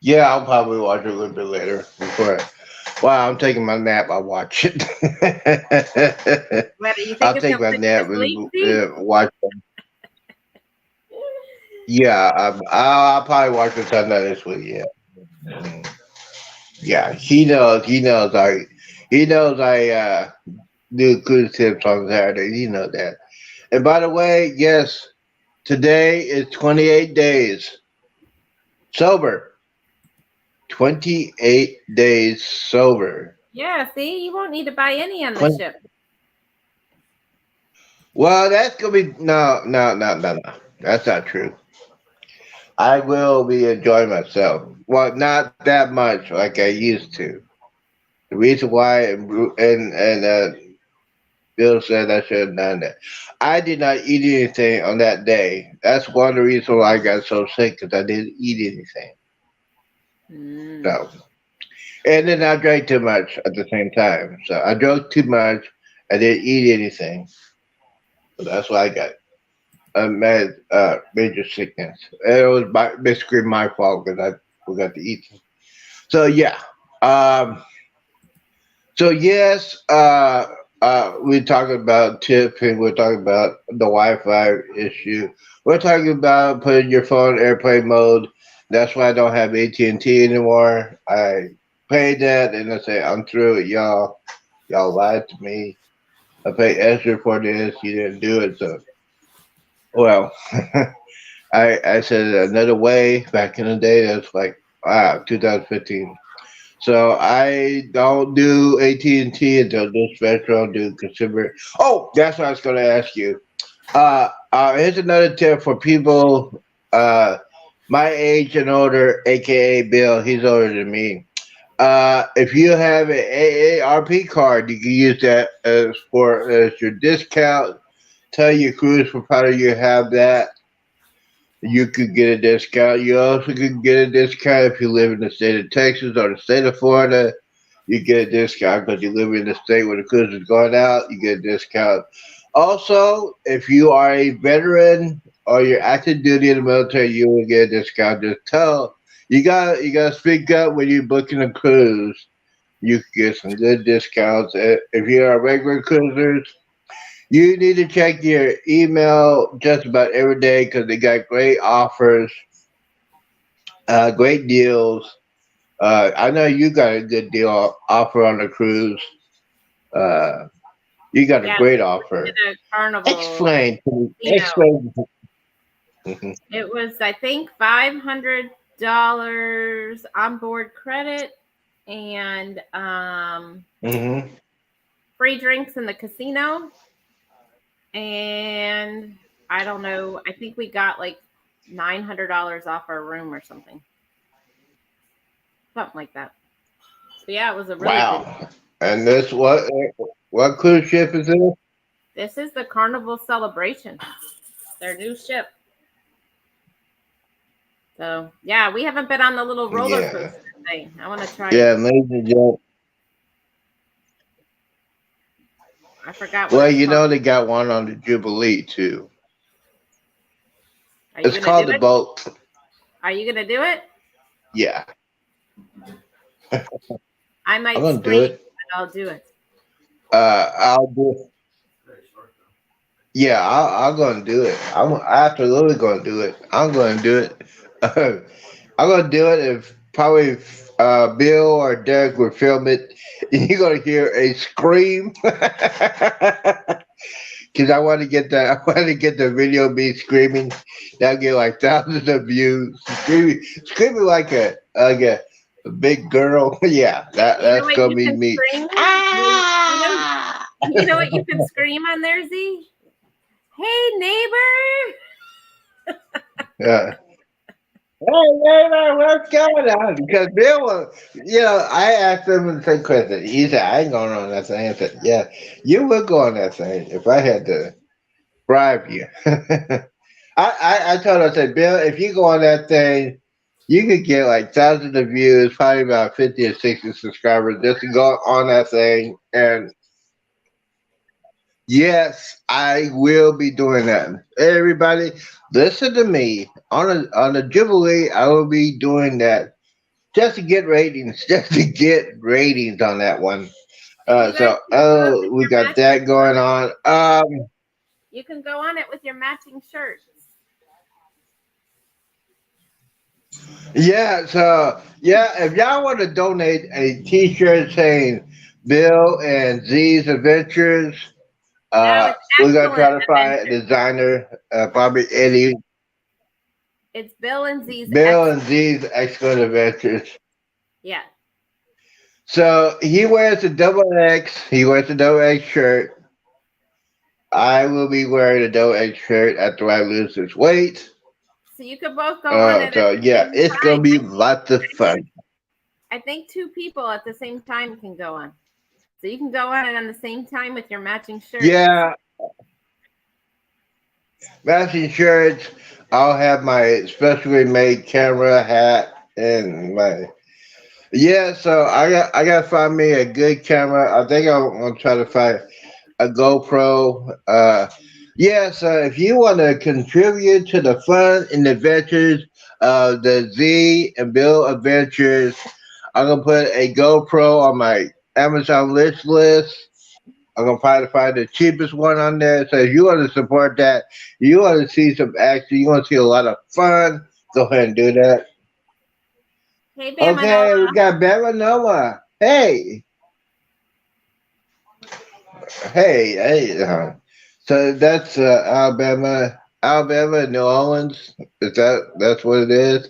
[SPEAKER 1] Yeah, I'll probably watch it a little bit later before. While I'm taking my nap, I'll watch it. I'll take my nap and watch it. Yeah, I'll probably watch it sometime this week. Yeah, yeah. He knows. He knows I do cruise tips on Saturday. You know that. And by the way, yes, Today is 28 days sober. 28 days sober.
[SPEAKER 2] Yeah, see, you won't need to buy any on the
[SPEAKER 1] 20,
[SPEAKER 2] ship.
[SPEAKER 1] well, that's gonna be no. That's not true. I will be enjoying myself. Well, not that much like I used to. The reason why and Bill said I should have done that. I did not eat anything on that day. That's one of the reasons why I got so sick because I didn't eat anything.
[SPEAKER 2] Mm.
[SPEAKER 1] So, and then I drank too much at the same time. So I drank too much. I didn't eat anything. So that's why I got major sickness. And it was basically my fault because I forgot to eat. So yeah. Um, so yes, we're talking about tipping. We're talking about the Wi-Fi issue. We're talking about putting your phone in airplane mode. That's why I don't have AT&T anymore. I paid that and I say I'm through it, y'all. Y'all lied to me. I paid extra for this. You didn't do it, so well. I said it another way back in the day. That's like 2015. So I don't do AT&T until this retro do consumer. Oh, that's what I was going to ask you. Here's another tip for people my age and older, aka Bill. He's older than me. If you have an AARP card, you can use that as your discount. Tell your cruise provider you have that. You could get a discount. You also could get a discount if you live in the state of Texas or the state of Florida. You get a discount because you live in the state where the cruise is going out. You get a discount. Also, if you are a veteran or you're active duty in the military, you will get a discount. Just tell you gotta speak up when you're booking a cruise. You can get some good discounts. If you're a regular cruisers, you need to check your email just about every day because they got great offers, great deals. I know you got a good deal offer on the cruise. Uh, you got a
[SPEAKER 2] Yeah,
[SPEAKER 1] great
[SPEAKER 2] did
[SPEAKER 1] offer.
[SPEAKER 2] a carnival
[SPEAKER 1] Explain to me.
[SPEAKER 2] casino.
[SPEAKER 1] Explain. Mhm,
[SPEAKER 2] It was, I think, $500 onboard credit and
[SPEAKER 1] mhm.
[SPEAKER 2] free drinks in the casino. And I don't know, I think we got like $900 off our room or something like that. So yeah, it was a really good.
[SPEAKER 1] Wow. And this what cruise ship is this?
[SPEAKER 2] This is the Carnival Celebration, their new ship. So yeah, we haven't been on the little roller
[SPEAKER 1] Yeah.
[SPEAKER 2] coaster thing. I want to try
[SPEAKER 1] Yeah,
[SPEAKER 2] it.
[SPEAKER 1] amazing job.
[SPEAKER 2] I forgot what
[SPEAKER 1] Well,
[SPEAKER 2] it's
[SPEAKER 1] you
[SPEAKER 2] called.
[SPEAKER 1] know they got one on the Jubilee too.
[SPEAKER 2] Are you
[SPEAKER 1] It's
[SPEAKER 2] gonna
[SPEAKER 1] called
[SPEAKER 2] do
[SPEAKER 1] the
[SPEAKER 2] it?
[SPEAKER 1] boat.
[SPEAKER 2] Are you gonna do it?
[SPEAKER 1] Yeah,
[SPEAKER 2] I
[SPEAKER 1] I'm
[SPEAKER 2] might
[SPEAKER 1] gonna do
[SPEAKER 2] scream,
[SPEAKER 1] it.
[SPEAKER 2] but I'll do it.
[SPEAKER 1] I'll do.
[SPEAKER 3] Very short though.
[SPEAKER 1] Yeah, I'm gonna do it. I'm absolutely gonna do it. I'm gonna do it. I'm gonna do it if probably if, Bill or Derek would film it. You're gonna hear a scream because I want to get that. I want to get the video of me screaming. That'll get like thousands of views. Screaming like a big girl. Yeah,
[SPEAKER 2] You know
[SPEAKER 1] that's
[SPEAKER 2] what
[SPEAKER 1] gonna
[SPEAKER 2] you
[SPEAKER 1] be
[SPEAKER 2] can
[SPEAKER 1] me.
[SPEAKER 2] scream?
[SPEAKER 1] Ah!
[SPEAKER 2] You know what you can scream on there, Z? Hey neighbor!
[SPEAKER 1] Yeah. Hey, neighbor, what's going on? Because Bill was, I asked him the same question. He said, I ain't going on that thing. I said, yeah, you would go on that thing if I had to bribe you. I told him, I said, Bill, if you go on that thing, you could get like thousands of views, probably about 50 or 60 subscribers just to go on that thing. And yes, I will be doing that. Everybody, listen to me. On the Jubilee, I will be doing that just to get ratings, just to get ratings on that one.
[SPEAKER 2] You guys
[SPEAKER 1] So
[SPEAKER 2] can go up with
[SPEAKER 1] we
[SPEAKER 2] your
[SPEAKER 1] got
[SPEAKER 2] matching
[SPEAKER 1] that going
[SPEAKER 2] shirts.
[SPEAKER 1] on.
[SPEAKER 2] You can go on it with your matching shirts.
[SPEAKER 1] Yeah, so yeah, if y'all want to donate a T-shirt saying Bill and Z's Adventures,
[SPEAKER 2] No, it's
[SPEAKER 1] We're gonna try
[SPEAKER 2] excellent
[SPEAKER 1] to find a
[SPEAKER 2] adventure.
[SPEAKER 1] designer, probably Eddie,
[SPEAKER 2] It's Bill and Z's
[SPEAKER 1] Bill and Z's Excellent Adventures.
[SPEAKER 2] Yeah.
[SPEAKER 1] So he wears a double X. He wears a double X shirt. I will be wearing a double X shirt after I lose this weight.
[SPEAKER 2] So you could both go on it at
[SPEAKER 1] So
[SPEAKER 2] the
[SPEAKER 1] yeah,
[SPEAKER 2] same
[SPEAKER 1] it's gonna
[SPEAKER 2] time.
[SPEAKER 1] be lots of fun.
[SPEAKER 2] I think 2 people at the same time can go on. So you can go on it on the same time with your matching shirt.
[SPEAKER 1] Yeah, matching shirts. I'll have my specially made camera hat and my So I gotta find me a good camera. I think I'm gonna try to find a GoPro. So if you want to contribute to the fun and adventures of the Z and Bill Adventures, I'm gonna put a GoPro on my Amazon list. I'm gonna try to find the cheapest one on there. So if you want to support that, you want to see some action, you want to see a lot of fun, go ahead and do that.
[SPEAKER 2] Hey, Bama
[SPEAKER 1] Okay, we
[SPEAKER 2] Noah.
[SPEAKER 1] got Bama Noah. Hey, hey. So that's Alabama, New Orleans. That's what it is?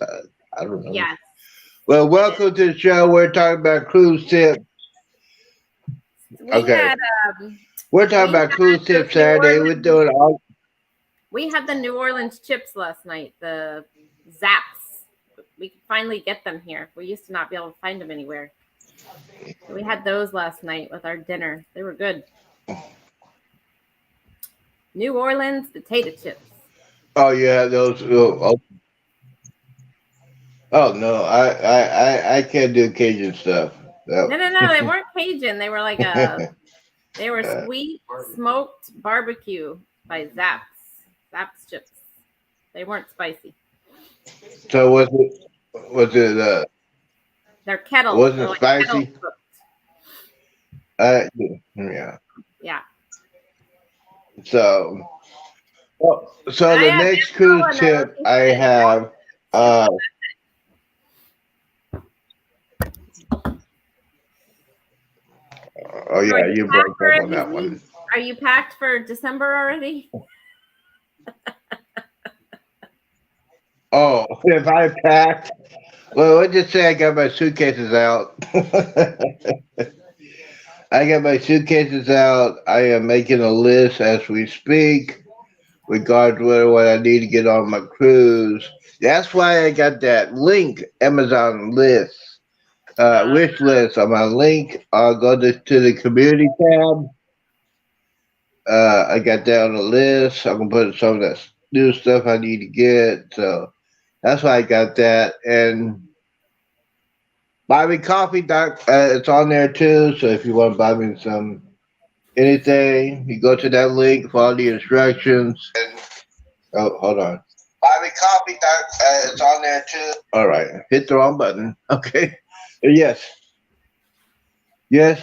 [SPEAKER 1] I don't know.
[SPEAKER 2] Yes.
[SPEAKER 1] Well, welcome to the show. We're talking about cruise tip. We're talking about cruise tip Saturday. We're doing all.
[SPEAKER 2] We had the New Orleans chips last night. The Zaps. We could finally get them here. We used to not be able to find them anywhere. So we had those last night with our dinner. They were good. New Orleans potato chips.
[SPEAKER 1] Oh yeah, those. Oh no, I can't do Cajun stuff.
[SPEAKER 2] No, they weren't Cajun. They were like they were sweet smoked barbecue by Zaps chips. They weren't spicy.
[SPEAKER 1] So was it
[SPEAKER 2] They're kettle.
[SPEAKER 1] wasn't
[SPEAKER 2] They're
[SPEAKER 1] it
[SPEAKER 2] like
[SPEAKER 1] spicy? Yeah.
[SPEAKER 2] Yeah.
[SPEAKER 1] So the next cruise tip I have. Oh yeah, you broke up on that one.
[SPEAKER 2] Are you packed for December already?
[SPEAKER 1] Oh, if I packed, well, let's just say I got my suitcases out. I got my suitcases out. I am making a list as we speak, regardless of what I need to get on my cruise. That's why I got that link, Amazon list, wish list on my link. I'll go to the community tab. I got that on the list. I'm gonna put some of that new stuff I need to get. So that's why I got that. And buy me coffee, Doc. It's on there too. So if you want to buy me some anything, you go to that link, follow the instructions. Oh, hold on. Buy me coffee, Doc. It's on there too. All right. Hit the wrong button. Okay. Yes. Yes.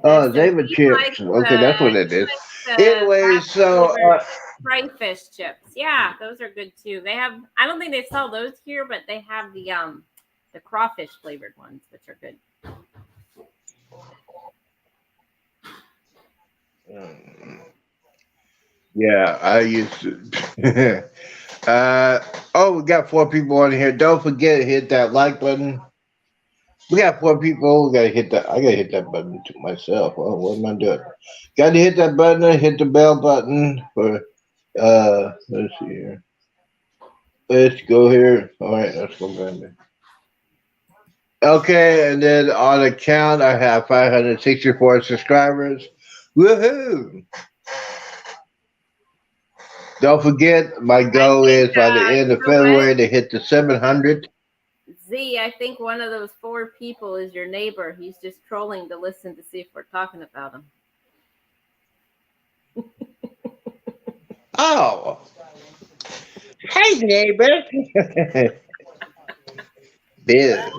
[SPEAKER 1] Oh, David chips. Okay, that's what it is. Anyway, so
[SPEAKER 2] fried fish chips. Yeah, those are good too. They have. I don't think they sell those here, but they have the crawfish flavored ones, which are good.
[SPEAKER 1] Yeah, I used to. We got 4 people on here. Don't forget to hit that like button. We got 4 people. We gotta hit that. I gotta hit that button to myself. Oh, what am I doing? Got to hit that button. Hit the bell button for. Let's see here. Let's go here. All right, let's go back. Okay, and then on the count, I have 564 subscribers. Woohoo! Don't forget, my goal is by the end of February to hit the 700.
[SPEAKER 2] Z, I think one of those 4 people is your neighbor. He's just trolling to listen to see if we're talking about him.
[SPEAKER 1] Oh. Hey, neighbor. Bill.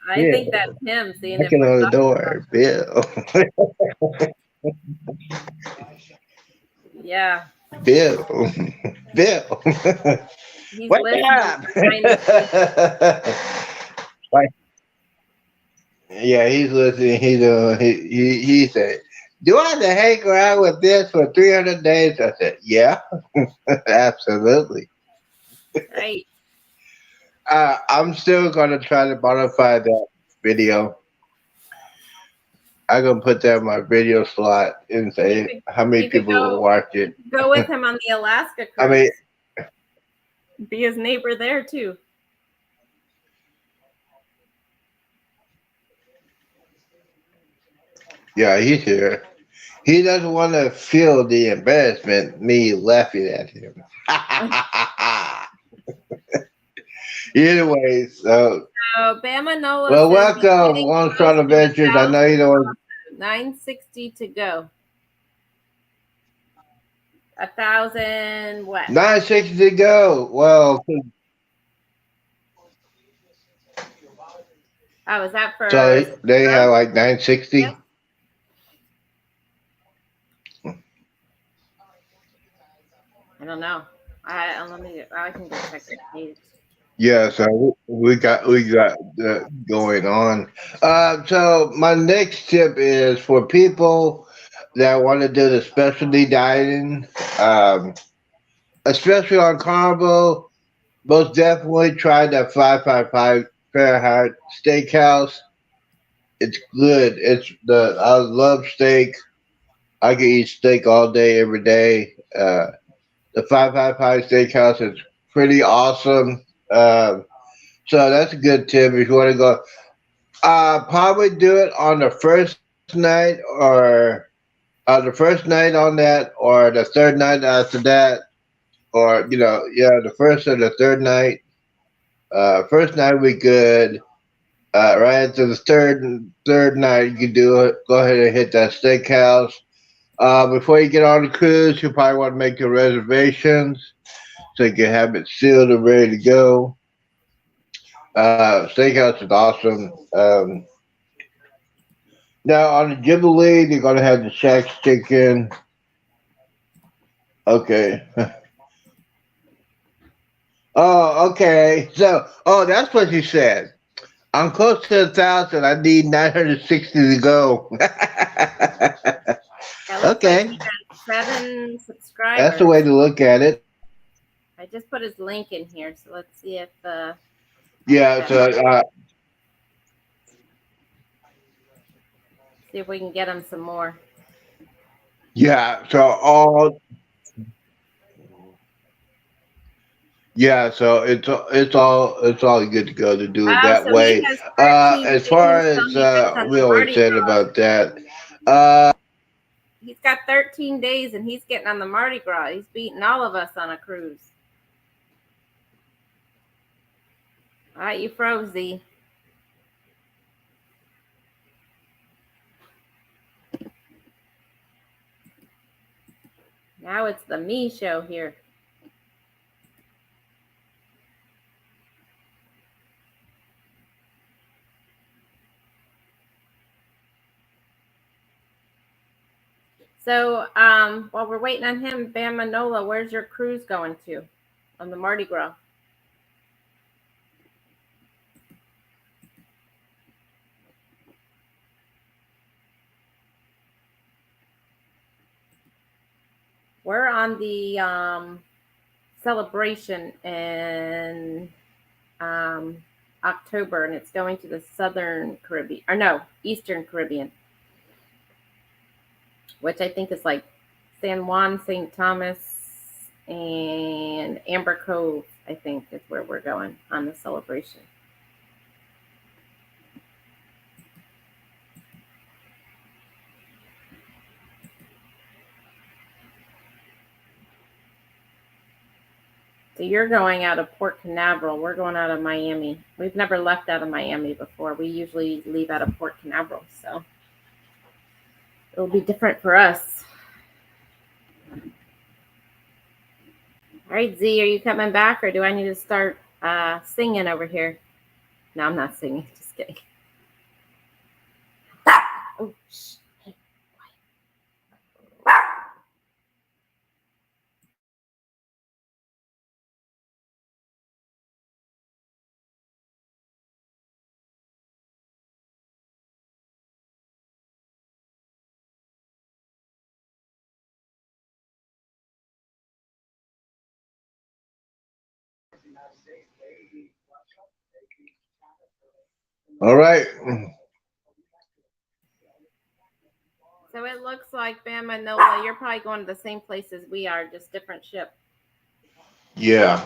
[SPEAKER 2] I think that's him seeing if
[SPEAKER 1] knocking on the door. Bill.
[SPEAKER 2] Yeah.
[SPEAKER 1] Bill.
[SPEAKER 2] He's
[SPEAKER 1] What's up? Yeah, he's listening. He said, "Do I have to hang around with this for 300 days?" I said, "Yeah, absolutely."
[SPEAKER 2] Right.
[SPEAKER 1] I'm still gonna try to modify that video. I'm gonna put that in my video slot and
[SPEAKER 2] You
[SPEAKER 1] say
[SPEAKER 2] could
[SPEAKER 1] how many
[SPEAKER 2] you could
[SPEAKER 1] people will watch it.
[SPEAKER 2] go with him on the Alaska
[SPEAKER 1] I mean,
[SPEAKER 2] cruise. Be his neighbor there too.
[SPEAKER 1] yeah, he's here. He doesn't want to feel the embarrassment me laughing at him. Anyways,
[SPEAKER 2] So Bama Nola
[SPEAKER 1] well,
[SPEAKER 2] says
[SPEAKER 1] welcome,
[SPEAKER 2] beginning
[SPEAKER 1] Long
[SPEAKER 2] close
[SPEAKER 1] Shot
[SPEAKER 2] to the
[SPEAKER 1] Adventures. I know you
[SPEAKER 2] thousand.
[SPEAKER 1] don't.
[SPEAKER 2] 960 to go. 1,000 what?
[SPEAKER 1] 960 to go. Well,
[SPEAKER 2] Oh, is that
[SPEAKER 1] so
[SPEAKER 2] for
[SPEAKER 1] they
[SPEAKER 2] Huh?
[SPEAKER 1] have like
[SPEAKER 2] Yes.
[SPEAKER 1] 960.
[SPEAKER 2] I don't know. Let me. I can go check the page.
[SPEAKER 1] Yeah, so we got going on. So my next tip is for people that want to do the specialty dining, um, especially on Carnival. Most definitely try that 555 Fahrenheit Steakhouse. It's good. I love steak. I can eat steak all day, every day. The 555 Steakhouse is pretty awesome. So that's a good tip if you want to go. Probably do it on the first night or the first night on that or the third night after that or yeah, the first or the third night. First night we good. Right after the third night, you can do it. Go ahead and hit that steakhouse. Before you get on the cruise, you probably want to make your reservations so you can have it sealed and ready to go. Steakhouse is awesome. Now on the Jubilee, they're gonna have the Shaq's chicken. Okay. Oh, okay. So, that's what you said. I'm close to 1,000. I need 960 to go.
[SPEAKER 2] It looks like
[SPEAKER 1] Okay,
[SPEAKER 2] he has 7
[SPEAKER 1] that's the way
[SPEAKER 2] subscribers.
[SPEAKER 1] to look at it.
[SPEAKER 2] I just put his link in here, so let's see if
[SPEAKER 1] Yeah.
[SPEAKER 2] that
[SPEAKER 1] So,
[SPEAKER 2] see if we can get him some more.
[SPEAKER 1] yeah. So all. Yeah. So it's all good to go to do it
[SPEAKER 2] Oh,
[SPEAKER 1] that
[SPEAKER 2] so he
[SPEAKER 1] way.
[SPEAKER 2] has 13
[SPEAKER 1] As far
[SPEAKER 2] days till
[SPEAKER 1] as
[SPEAKER 2] he gets on
[SPEAKER 1] we
[SPEAKER 2] the
[SPEAKER 1] always
[SPEAKER 2] Mardi
[SPEAKER 1] said
[SPEAKER 2] Gras.
[SPEAKER 1] about that. Uh,
[SPEAKER 2] He's got 13 days and he's getting on the Mardi Gras. He's beating all of us on a cruise. All right, you froze, Z. Now it's the me show here. So while we're waiting on him, Bam Manola, where's your cruise going to on the Mardi Gras? We're on the celebration in October, and it's going to the Southern Caribbean, or no, Eastern Caribbean, which I think is like San Juan, St. Thomas, and Amber Cove, I think is where we're going on the celebration. So you're going out of Port Canaveral. We're going out of Miami. We've never left out of Miami before. We usually leave out of Port Canaveral. So it'll be different for us. All right, Z, are you coming back or do I need to start singing over here? No, I'm not singing. Just kidding. Oh, shh.
[SPEAKER 1] All right.
[SPEAKER 2] So it looks like Bama Nola, you're probably going to the same place as we are, just different ship.
[SPEAKER 1] Yeah.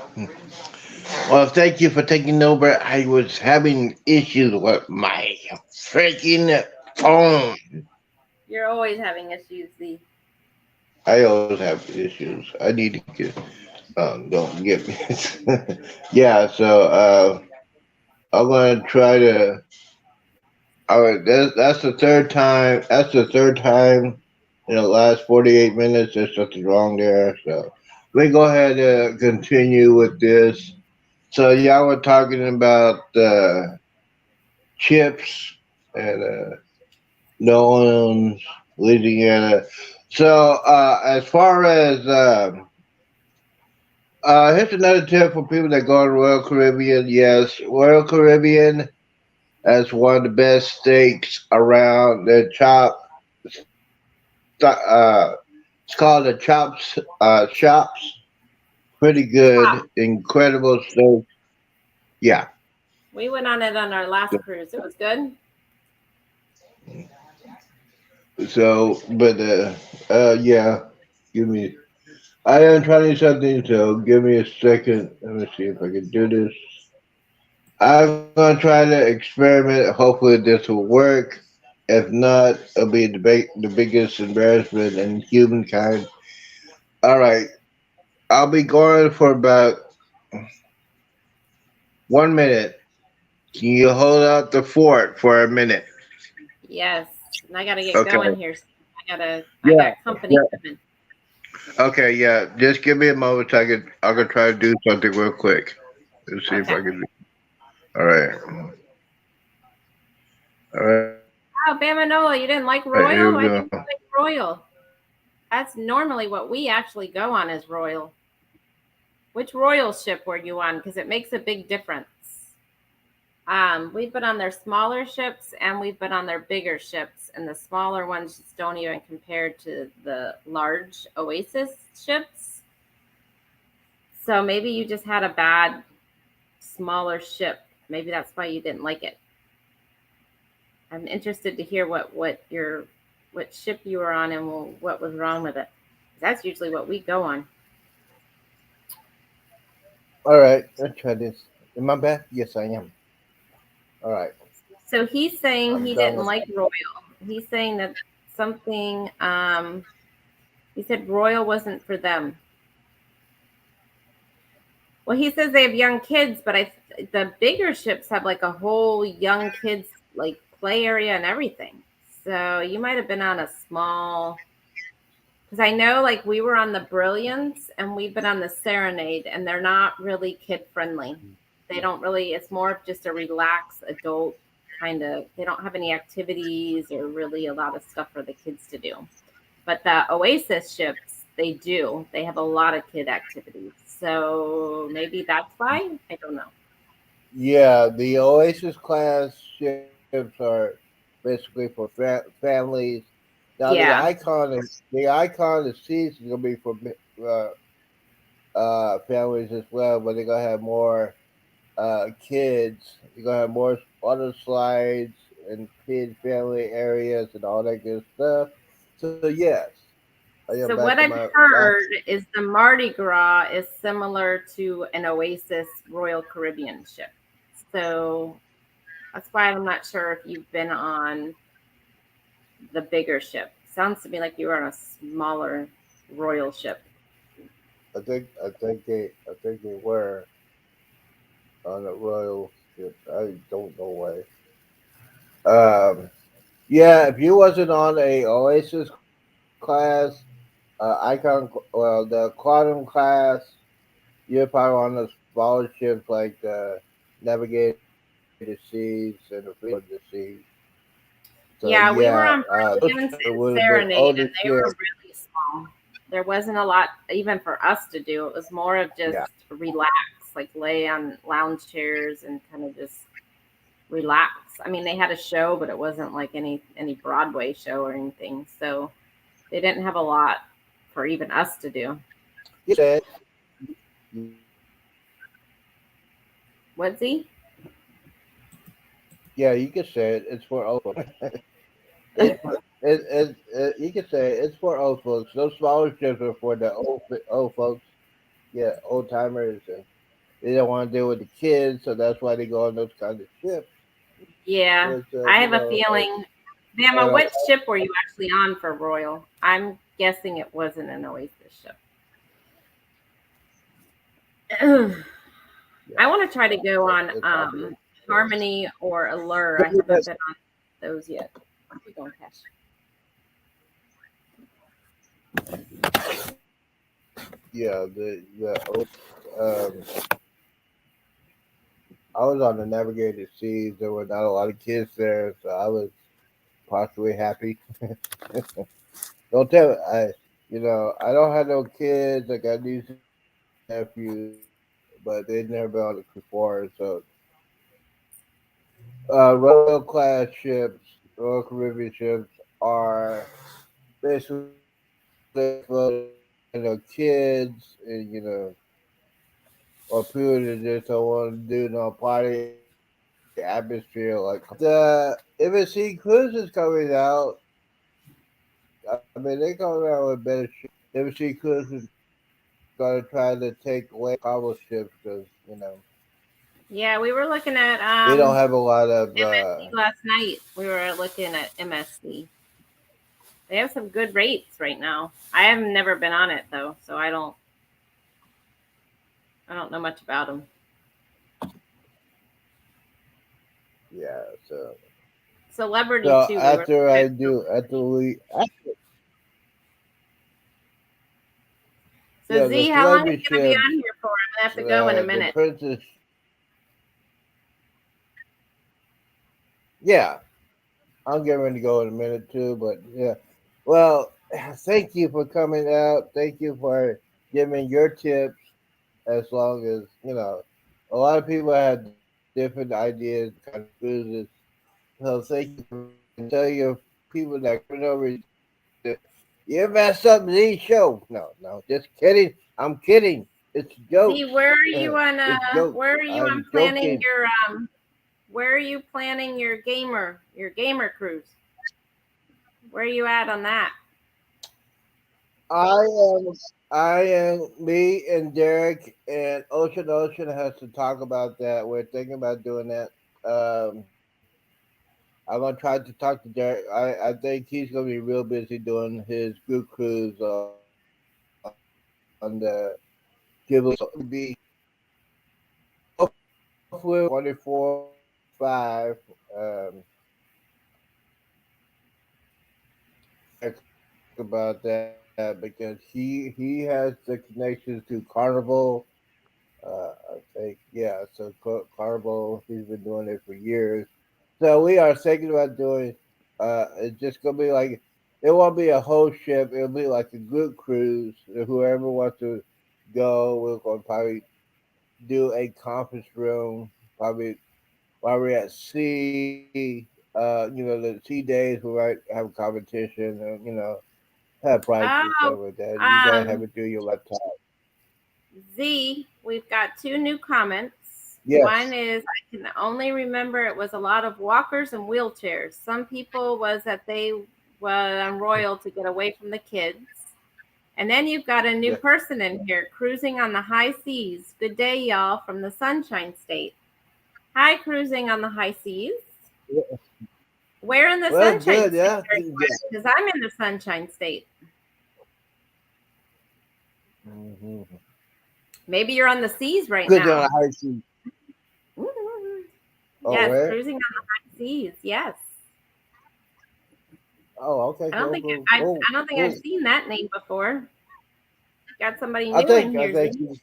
[SPEAKER 1] Well, thank you for taking over. I was having issues with my freaking phone.
[SPEAKER 2] You're always having issues, Z.
[SPEAKER 1] I always have issues. I need to get. Don't get me. Yeah. So I'm gonna try to. All right. That's the third time. That's the third time in the last 48 minutes. There's something wrong there. So we go ahead and continue with this. So y'all were talking about chips and New Orleans, Louisiana. So as far as here's another tip for people that go to Royal Caribbean. Yes, Royal Caribbean has one of the best steaks around. Their it's called the Chops Shops. Pretty
[SPEAKER 2] Wow.
[SPEAKER 1] good, incredible steak. Yeah.
[SPEAKER 2] We went on it on our last cruise. It was good.
[SPEAKER 1] So, but yeah. Give me. I am trying something. So give me a second. Let me see if I can do this. I'm gonna try to experiment. Hopefully, this will work. If not, it'll be the biggest embarrassment in humankind. All right, I'll be going for about 1 minute. Can you hold out the fort for a minute?
[SPEAKER 2] Yes. And I gotta get
[SPEAKER 1] Okay.
[SPEAKER 2] going here. I
[SPEAKER 1] Yeah.
[SPEAKER 2] got company
[SPEAKER 1] Yeah.
[SPEAKER 2] coming.
[SPEAKER 1] Okay. Yeah. Just give me a moment. I'm gonna try to do something real quick. Let's see if
[SPEAKER 2] Okay.
[SPEAKER 1] I can. All right. All right.
[SPEAKER 2] Oh, Bama Nola, you didn't like
[SPEAKER 1] All right. Here
[SPEAKER 2] Royal?
[SPEAKER 1] we
[SPEAKER 2] I
[SPEAKER 1] go.
[SPEAKER 2] think you like Royal. That's normally what we actually go on is Royal. Which Royal ship were you on? Because it makes a big difference. We've been on their smaller ships and we've been on their bigger ships, and the smaller ones just don't even compare to the large Oasis ships. So maybe you just had a bad smaller ship. Maybe that's why you didn't like it. I'm interested to hear what ship you were on and what was wrong with it. That's usually what we go on.
[SPEAKER 1] All right. Let's try this. Am I back? Yes, I am. All right.
[SPEAKER 2] So he's saying
[SPEAKER 1] I'm
[SPEAKER 2] he
[SPEAKER 1] done
[SPEAKER 2] didn't
[SPEAKER 1] with.
[SPEAKER 2] like Royal. He's saying that something. He said Royal wasn't for them. Well, he says they have young kids, but the bigger ships have like a whole young kids like play area and everything. So you might have been on a small. Because I know, like, we were on the Brilliance and we've been on the Serenade, and they're not really kid friendly. They don't really, it's more of just a relaxed adult kind of, they don't have any activities or really a lot of stuff for the kids to do. But the Oasis ships, they do. They have a lot of kid activities. So maybe that's why. I don't know.
[SPEAKER 1] Yeah, the Oasis class ships are basically for families. Now
[SPEAKER 2] Yeah.
[SPEAKER 1] the icon, the seats is gonna be for uh, families as well, but they're gonna have more kids. You're gonna have more water slides and kid family areas and all that good stuff. So yes, I am
[SPEAKER 2] So
[SPEAKER 1] back to
[SPEAKER 2] what I've
[SPEAKER 1] my last.
[SPEAKER 2] heard is the Mardi Gras is similar to an Oasis Royal Caribbean ship. So that's why I'm not sure if you've been on the bigger ship. Sounds to me like you were on a smaller royal ship.
[SPEAKER 1] I think they were on a royal ship. I don't know why. Um, yeah, if you wasn't on a Oasis class, the Quantum class, you're probably on the smaller ships like the Navigator Seas and the Freedom of the Seas. So
[SPEAKER 2] Yeah, we
[SPEAKER 1] yeah,
[SPEAKER 2] were on
[SPEAKER 1] those
[SPEAKER 2] Brilliance
[SPEAKER 1] would have
[SPEAKER 2] and
[SPEAKER 1] been older
[SPEAKER 2] Serenade, and they
[SPEAKER 1] ships.
[SPEAKER 2] were really small. There wasn't a lot even for us to do. It was more of just
[SPEAKER 1] Yeah,
[SPEAKER 2] relax, like lay on lounge chairs and kind of just relax. I mean, they had a show, but it wasn't like any Broadway show or anything. So they didn't have a lot for even us to do.
[SPEAKER 1] you said
[SPEAKER 2] What's he?
[SPEAKER 1] Yeah, you can say it. It's for old folks. It's you can say it's for old folks. Those smaller ships are for the old folks. Yeah, old timers, and they don't want to deal with the kids, so that's why they go on those kind of ships.
[SPEAKER 2] Yeah,
[SPEAKER 1] It's
[SPEAKER 2] I have a feeling. Bama,
[SPEAKER 1] and
[SPEAKER 2] what ship were you actually on for Royal? I'm guessing it wasn't an Oasis ship. I want to try to go on
[SPEAKER 1] it's possible.
[SPEAKER 2] Harmony or Allure. I haven't been on those yet. Keep going, Cash.
[SPEAKER 1] Yeah, I was on the navigated seas. There were not a lot of kids there, so I was partially happy. Don't tell me, I don't have no kids. I got these nephews, but they've never been on the before. So, Royal class ships, Royal Caribbean ships are basically for kids and or people that just don't want to do no party atmosphere. Like the MSC Cruise is coming out. I mean, they coming out with better shit. MSC Cruise is gonna try to take away cargo ships because
[SPEAKER 2] Yeah, we were looking at
[SPEAKER 1] they don't have a lot of.
[SPEAKER 2] MSC last night. We were looking at MSC. They have some good rates right now. I have never been on it though, so I don't know much about them.
[SPEAKER 1] Yeah, so
[SPEAKER 2] Celebrity
[SPEAKER 1] so
[SPEAKER 2] too.
[SPEAKER 1] after I do after we
[SPEAKER 2] So
[SPEAKER 1] the
[SPEAKER 2] Z, how long are you
[SPEAKER 1] celebrity
[SPEAKER 2] gonna be
[SPEAKER 1] ships,
[SPEAKER 2] on here for? I'm gonna have to go in a
[SPEAKER 1] the
[SPEAKER 2] minute.
[SPEAKER 1] princess. Yeah, I'm getting ready to go in a minute too, but yeah. Well, thank you for coming out. Thank you for giving your tips. As long as a lot of people have different ideas, kind of cruises. So thank you for tell your people that coming over. You messed up the show. No, no, just kidding. I'm kidding. It's
[SPEAKER 2] Z,
[SPEAKER 1] jokes.
[SPEAKER 2] where are you on
[SPEAKER 1] It's jokes.
[SPEAKER 2] where are you on
[SPEAKER 1] I'm
[SPEAKER 2] planning
[SPEAKER 1] joking.
[SPEAKER 2] your where are you planning your gamer cruise? Where are you at on that?
[SPEAKER 1] I am. I am. Me and Derek and Ocean has to talk about that. We're thinking about doing that. Um, I'm gonna try to talk to Derek. I think he's gonna be real busy doing his group cruise on the Gibbs. So it'll be hopefully 24/5. About that because he has the connections to Carnival. I think So Carnival, he's been doing it for years. So we are thinking about doing. It's just gonna be like it won't be a whole ship. It'll be like a group cruise. Whoever wants to go, we're gonna probably do a conference room. Probably while we're at sea. The sea days we might have a competition. Have prizes and stuff
[SPEAKER 2] Oh,
[SPEAKER 1] like that. You gotta have
[SPEAKER 2] um,
[SPEAKER 1] it through your laptop.
[SPEAKER 2] Z, we've got two new comments.
[SPEAKER 1] Yes.
[SPEAKER 2] One is I can only remember it was a lot of walkers and wheelchairs. Some people was that they were on Royal to get away from the kids. And then you've got a new
[SPEAKER 1] Yeah.
[SPEAKER 2] person in here cruising on the high seas. Good day, y'all, from the Sunshine State. Hi, cruising on the high seas. Where in the
[SPEAKER 1] Well,
[SPEAKER 2] Sunshine
[SPEAKER 1] good.
[SPEAKER 2] State?
[SPEAKER 1] Yeah.
[SPEAKER 2] Because I'm in the Sunshine State.
[SPEAKER 1] Mm-hmm.
[SPEAKER 2] Maybe you're on the seas right
[SPEAKER 1] Good
[SPEAKER 2] now.
[SPEAKER 1] on a high sea.
[SPEAKER 2] Ooh.
[SPEAKER 1] Oh,
[SPEAKER 2] Yes,
[SPEAKER 1] where?
[SPEAKER 2] cruising on the high seas. Yes.
[SPEAKER 1] Oh, okay.
[SPEAKER 2] I don't think I've seen that name before. Got somebody new in here.
[SPEAKER 1] I think.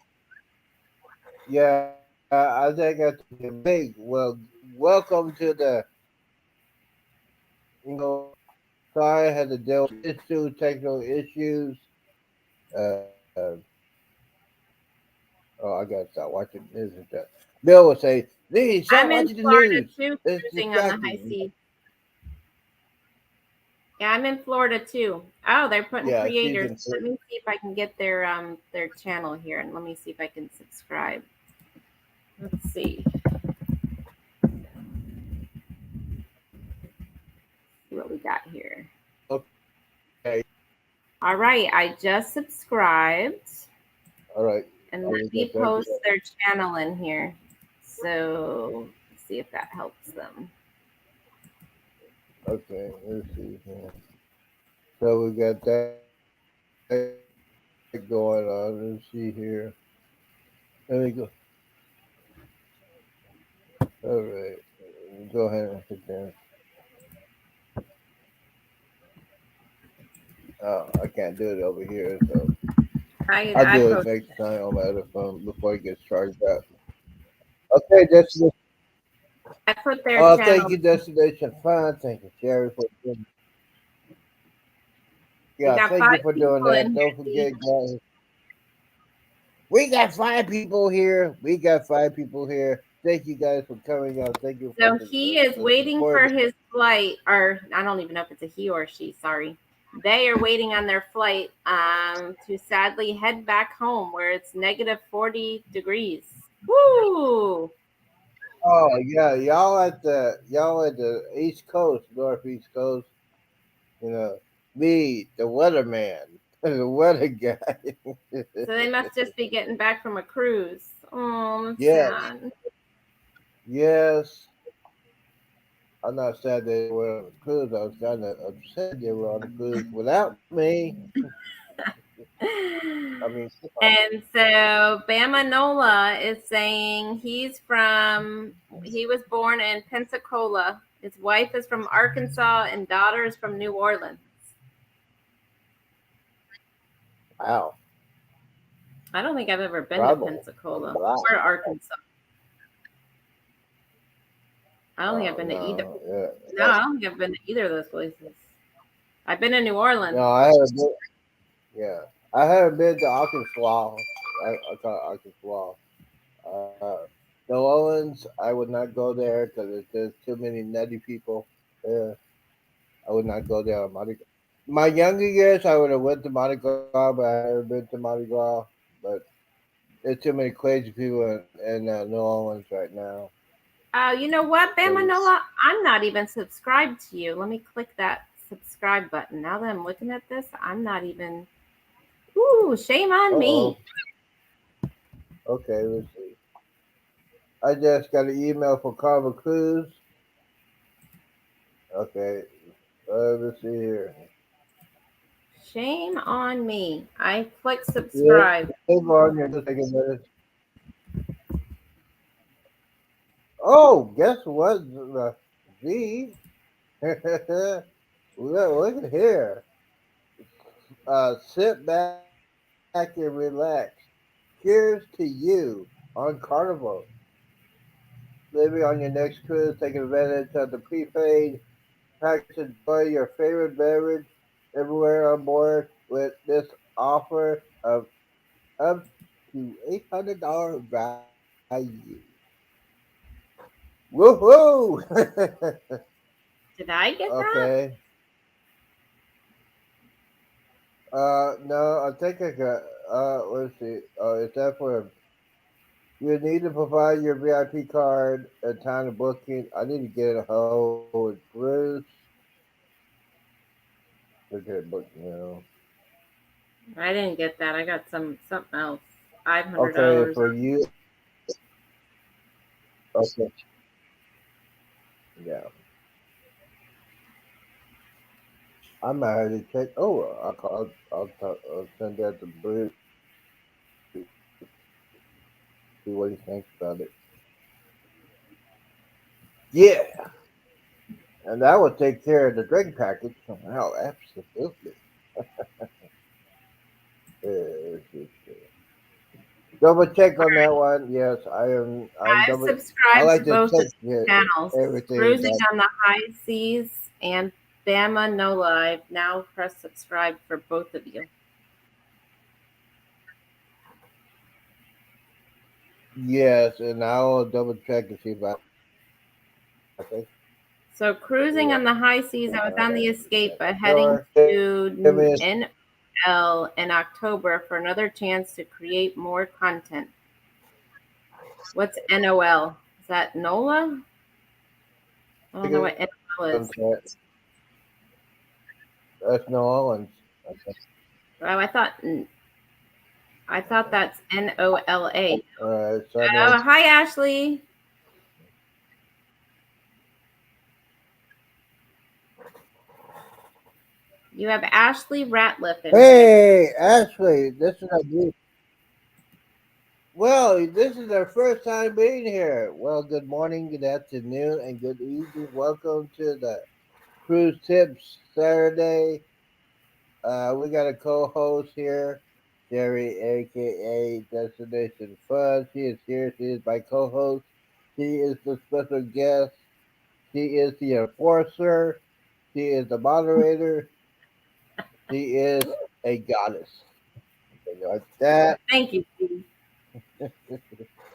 [SPEAKER 1] Yeah. I think that's big. Well, welcome to the. Sorry, I had to deal with technical issues. Uh, oh, I gotta stop watching news and stuff. Bill would say, "Lee, stop
[SPEAKER 2] I'm in
[SPEAKER 1] watching the
[SPEAKER 2] Florida
[SPEAKER 1] news.
[SPEAKER 2] too,
[SPEAKER 1] It's
[SPEAKER 2] cruising on the high
[SPEAKER 1] distracting."
[SPEAKER 2] seas. Yeah, I'm in Florida too. Oh, they're putting
[SPEAKER 1] Yeah, she's
[SPEAKER 2] creators.
[SPEAKER 1] in.
[SPEAKER 2] Let me see if I can get their channel here, and let me see if I can subscribe. Let's see. see what we got here.
[SPEAKER 1] Okay.
[SPEAKER 2] All right, I just subscribed,
[SPEAKER 1] All right.
[SPEAKER 2] and
[SPEAKER 1] I will
[SPEAKER 2] let me
[SPEAKER 1] get that
[SPEAKER 2] post
[SPEAKER 1] together.
[SPEAKER 2] their channel in here. So let's see if that helps them.
[SPEAKER 1] Okay. Let's see here. So we got that going on. Let's see here. Let me go. All right. Go ahead and hit there. Oh, I can't do it over here, so I'll
[SPEAKER 2] I
[SPEAKER 1] do it
[SPEAKER 2] posted.
[SPEAKER 1] next time on my other phone before it gets charged up. Okay, Destination.
[SPEAKER 2] I put their
[SPEAKER 1] Oh, thank
[SPEAKER 2] channel.
[SPEAKER 1] you, Destination Fun. Thank you, Jerry, for doing.
[SPEAKER 2] We
[SPEAKER 1] Yeah,
[SPEAKER 2] got
[SPEAKER 1] thank you
[SPEAKER 2] 5
[SPEAKER 1] for doing
[SPEAKER 2] people
[SPEAKER 1] that.
[SPEAKER 2] in
[SPEAKER 1] Don't
[SPEAKER 2] here.
[SPEAKER 1] forget, guys. We got 5 people here. We got 5 people here. Thank you guys for coming out. Thank you for
[SPEAKER 2] So he is
[SPEAKER 1] the
[SPEAKER 2] waiting
[SPEAKER 1] support.
[SPEAKER 2] for his flight, or I don't even know if it's a he or she. Sorry, they are waiting on their flight to sadly head back home where it's negative 40 degrees. Woo!
[SPEAKER 1] Oh yeah, y'all at the East Coast, Northeast Coast. You know, me, the weatherman, the weather guy.
[SPEAKER 2] So they must just be getting back from a cruise. Oh, that's
[SPEAKER 1] Yes,
[SPEAKER 2] sad.
[SPEAKER 1] yes. I'm not sad they were on the cruise. I was kind of upset they were on the cruise without me. I mean, come on.
[SPEAKER 2] And so Bama Nola is saying he was born in Pensacola. His wife is from Arkansas and daughter is from New Orleans.
[SPEAKER 1] Wow,
[SPEAKER 2] I don't think I've ever been to
[SPEAKER 1] bravo,
[SPEAKER 2] Pensacola
[SPEAKER 1] bravo.
[SPEAKER 2] or Arkansas. I don't think I've
[SPEAKER 1] Oh
[SPEAKER 2] been to either.
[SPEAKER 1] no, yeah.
[SPEAKER 2] No, I don't think I've been to either of those places. I've been to New Orleans.
[SPEAKER 1] No, I haven't been. Yeah, I haven't been to Arkansas. I call it Arkansas. New Orleans, I would not go there because there's too many nutty people there. I would not go there on Mardi Gras. My younger years, I would have went to Mardi Gras, but I haven't been to Mardi Gras. But there's too many crazy people in New Orleans right now.
[SPEAKER 2] You know what, Bama
[SPEAKER 1] It's,
[SPEAKER 2] Nola? I'm not even subscribed to you. Let me click that subscribe button. Now that I'm looking at this, I'm not even. Ooh, shame on
[SPEAKER 1] uh-oh.
[SPEAKER 2] me.
[SPEAKER 1] Okay, let's see. I just got an email from Carver Cruz. Okay, let's see here.
[SPEAKER 2] Shame on me. I clicked
[SPEAKER 1] Yeah,
[SPEAKER 2] subscribe.
[SPEAKER 1] hold on, you're just taking a minute. Oh, guess what? Z. Look at here. Sit back and relax. Cheers to you on Carnival. Maybe on your next cruise, take advantage of the prepaid package. Enjoy your favorite beverage everywhere on board with this offer of up to $800 value. Woohoo!
[SPEAKER 2] Did I get that?
[SPEAKER 1] Okay. No, I think I got. Let's see. Is that for? You need to provide your VIP card at time of booking. I need to get a hold of Bruce. Look at book now.
[SPEAKER 2] I didn't get that. I got something else. Five hundred
[SPEAKER 1] Okay,
[SPEAKER 2] dollars.
[SPEAKER 1] for you. Okay. Yeah. I might have to check. Oh, I'll send that to Bruce. See what he thinks about it. Yeah, and that would take care of the drink package. Wow, absolutely. Double check on that one. Yes, I am. I'm
[SPEAKER 2] I
[SPEAKER 1] double. I
[SPEAKER 2] subscribe to
[SPEAKER 1] like to
[SPEAKER 2] both of
[SPEAKER 1] check
[SPEAKER 2] these channels.
[SPEAKER 1] everything.
[SPEAKER 2] Cruising on the High Seas and Bama Nola. I've now pressed subscribe for both of you.
[SPEAKER 1] Yes, and I'll double check to see if I think.
[SPEAKER 2] So cruising
[SPEAKER 1] Yeah.
[SPEAKER 2] on the high seas, I was on the Escape, but heading
[SPEAKER 1] Sure. Give
[SPEAKER 2] to
[SPEAKER 1] me
[SPEAKER 2] NL in October for another chance to create more content. What's NOL? Is that NOLA? I don't know what NOL is.
[SPEAKER 1] contact.
[SPEAKER 4] That's New Orleans. Okay.
[SPEAKER 2] Oh, I thought that's NOLA.
[SPEAKER 4] All right. So
[SPEAKER 2] Oh, hi, Ashley. You have Ashley Ratliff in here.
[SPEAKER 4] hey, Ashley, this is a well. This is our first time being here. Well, good morning, good afternoon, and good evening. Welcome to the Cruise Tips Saturday. We got a co-host here, Jerry, aka Destination Fun. She is here. She is my co-host. She is the special guest. She is the enforcer. She is the moderator. She is a goddess. Like that.
[SPEAKER 2] Thank you, Steve.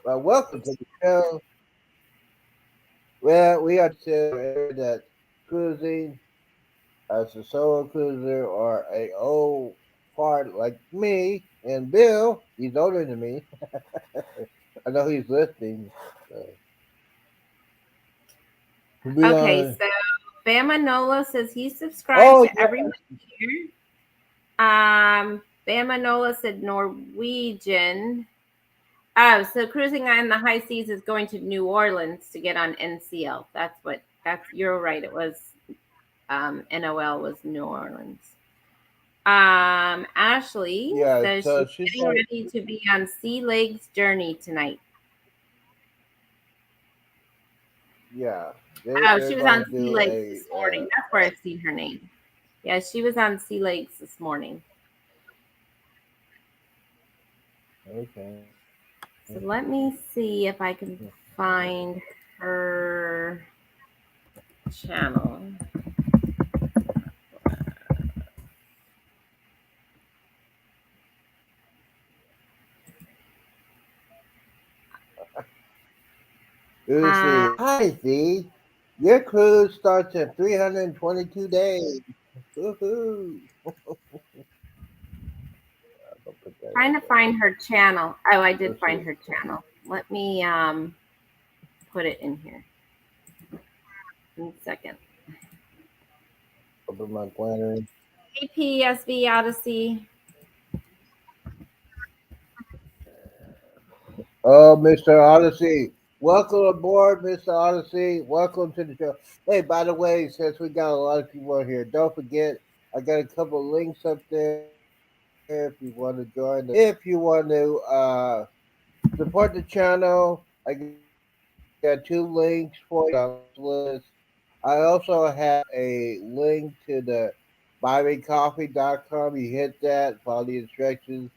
[SPEAKER 4] Well, welcome to the show. Well, we are to that cruising as a solo cruiser or a old fart like me and Bill. He's older than me. I know he's listening. So. We
[SPEAKER 2] Okay,
[SPEAKER 4] are.
[SPEAKER 2] so Bama Nola says he subscribed
[SPEAKER 4] Oh
[SPEAKER 2] to everyone here. Bama Nola said Norwegian. Oh, so cruising on the high seas is going to New Orleans to get on NCL. You're right. It was NOL was New Orleans. Ashley
[SPEAKER 4] yeah.
[SPEAKER 2] says
[SPEAKER 4] So
[SPEAKER 2] she's
[SPEAKER 4] she's
[SPEAKER 2] getting ready to be on Sea Legs Journey tonight.
[SPEAKER 4] yeah.
[SPEAKER 2] Oh,
[SPEAKER 4] They're
[SPEAKER 2] she was
[SPEAKER 4] going
[SPEAKER 2] on
[SPEAKER 4] to
[SPEAKER 2] Sea
[SPEAKER 4] do
[SPEAKER 2] Legs
[SPEAKER 4] a.
[SPEAKER 2] this morning. That's where I've seen her name. Yeah, she was on Sea Legs this morning.
[SPEAKER 4] Okay.
[SPEAKER 2] So let me see if I can find her channel.
[SPEAKER 4] Let's see. Hi, V. Your cruise starts in 322 days. Woohoo!
[SPEAKER 2] Trying to find her channel. Oh, I did find her channel. Let me put it in here. In a second.
[SPEAKER 4] Open my planner.
[SPEAKER 2] APSV Odyssey.
[SPEAKER 4] Oh, Mr. Odyssey. Welcome aboard, Mr. Odyssey. Welcome to the show. Hey, by the way, since we got a lot of people here, don't forget I got a couple links up there if you want to join. If you want to support the channel, I got two links for you on this list. I also have a link to the buymecoffee.com. You hit that, follow the instructions.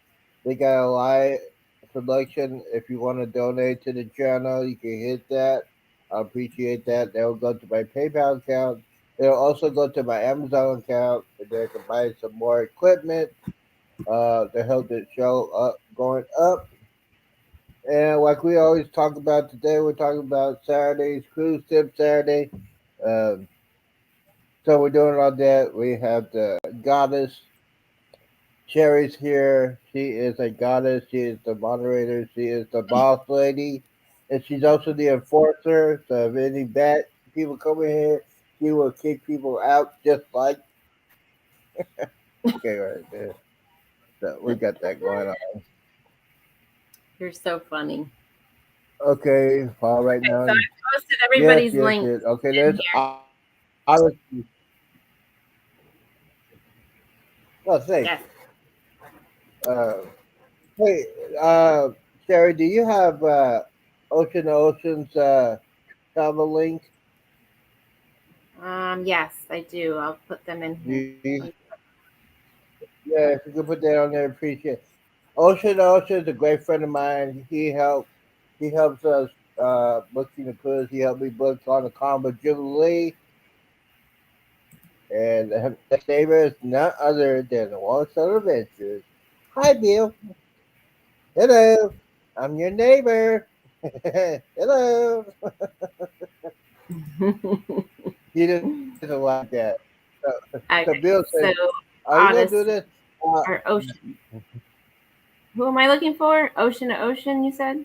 [SPEAKER 4] They got a live selection. If you want to donate to the channel, you can hit that. I appreciate that. That will go to my PayPal account. It'll also go to my Amazon account, and then I can buy some more equipment to help the show up going up. And like we always talk about today, we're talking about Saturdays, Cruise Tip Saturday. Um, so we're doing all that. We have the goddess Cherry's here. She is a goddess. She is the moderator. She is the boss lady, and she's also the enforcer. So if any bad people come in here, she will kick people out just like. Okay, right there. So we got that going on.
[SPEAKER 2] You're so funny.
[SPEAKER 4] Okay, all right
[SPEAKER 2] Okay,
[SPEAKER 4] now.
[SPEAKER 2] so I posted
[SPEAKER 4] Yes,
[SPEAKER 2] everybody's
[SPEAKER 4] yes,
[SPEAKER 2] links
[SPEAKER 4] yes. Okay,
[SPEAKER 2] in
[SPEAKER 4] there's
[SPEAKER 2] here.
[SPEAKER 4] Odyssey. Oh, thanks.
[SPEAKER 2] Yes.
[SPEAKER 4] Uh, hey, Sherry, do you have Ocean Ocean's travel link?
[SPEAKER 2] Yes, I do. I'll put them in here.
[SPEAKER 4] Yeah, if you could put that on there, appreciate it. Ocean Ocean's a great friend of mine. He helps us booking the cruise. He helped me book on the Combo Jubilee. And his neighbor is none other than Long Star Adventures. Hi, Bill. Hello. I'm your neighbor. Hello. He doesn't like that. So
[SPEAKER 2] Okay,
[SPEAKER 4] Bill
[SPEAKER 2] so
[SPEAKER 4] says, "Are you gonna do
[SPEAKER 2] Odyssey
[SPEAKER 4] this?"
[SPEAKER 2] or Ocean. Who am I looking for? Ocean to Ocean, you said?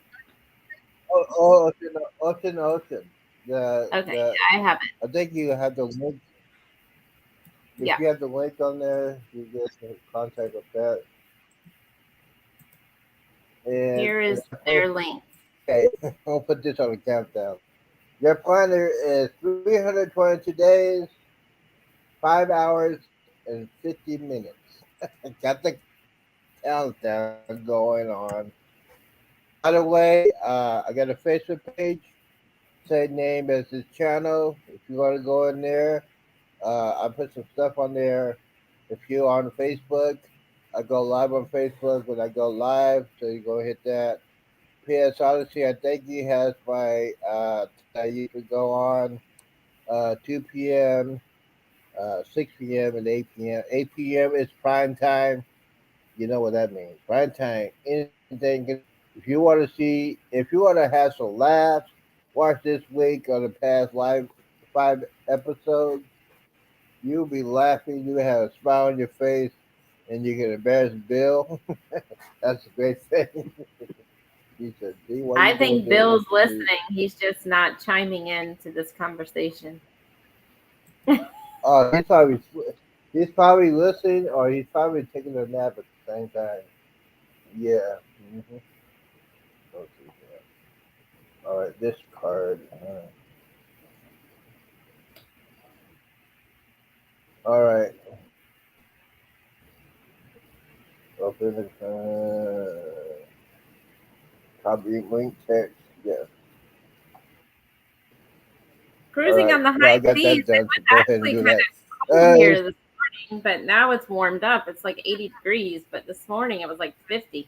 [SPEAKER 4] Ocean.
[SPEAKER 2] Okay,
[SPEAKER 4] The
[SPEAKER 2] I have it.
[SPEAKER 4] I think you have the link. If
[SPEAKER 2] Yeah.
[SPEAKER 4] you have the link on there, you get in contact with that. And
[SPEAKER 2] Here is their link.
[SPEAKER 4] okay, I'll put this on the countdown. Your planner is 322 days, 5 hours, and 50 minutes. Got the countdown going on. By the way, I got a Facebook page. Same name as this channel. If you want to go in there, I put some stuff on there. If you're on Facebook, I go live on Facebook when I go live, so you go hit that. PS Odyssey, I think he has my you can go on 2 p.m., 6 p.m., and 8 p.m. 8 p.m. is prime time. You know what that means. Prime time. Anything. If you want to see, if you want to have some laughs, watch this week on the past live 5 episodes. You'll be laughing. You have a smile on your face, and you can embarrass Bill. That's a great thing. He said, "D, what
[SPEAKER 2] I
[SPEAKER 4] you doing
[SPEAKER 2] think
[SPEAKER 4] there?
[SPEAKER 2] Bill's
[SPEAKER 4] What you do?"
[SPEAKER 2] listening. He's just not chiming in to this conversation.
[SPEAKER 4] Oh, he's probably listening, or he's probably taking a nap at the same time. Yeah. Mm-hmm. Let's see here. All right, this card. All right. Open the copy link text. Yeah. All
[SPEAKER 2] Cruising
[SPEAKER 4] right.
[SPEAKER 2] on the
[SPEAKER 4] Well, I
[SPEAKER 2] high
[SPEAKER 4] got
[SPEAKER 2] seas.
[SPEAKER 4] that
[SPEAKER 2] It
[SPEAKER 4] done. So
[SPEAKER 2] was
[SPEAKER 4] go ahead and
[SPEAKER 2] actually
[SPEAKER 4] do
[SPEAKER 2] kind
[SPEAKER 4] that.
[SPEAKER 2] of cold here this morning, but now it's warmed up. It's like 80 degrees, but this morning it was like 50,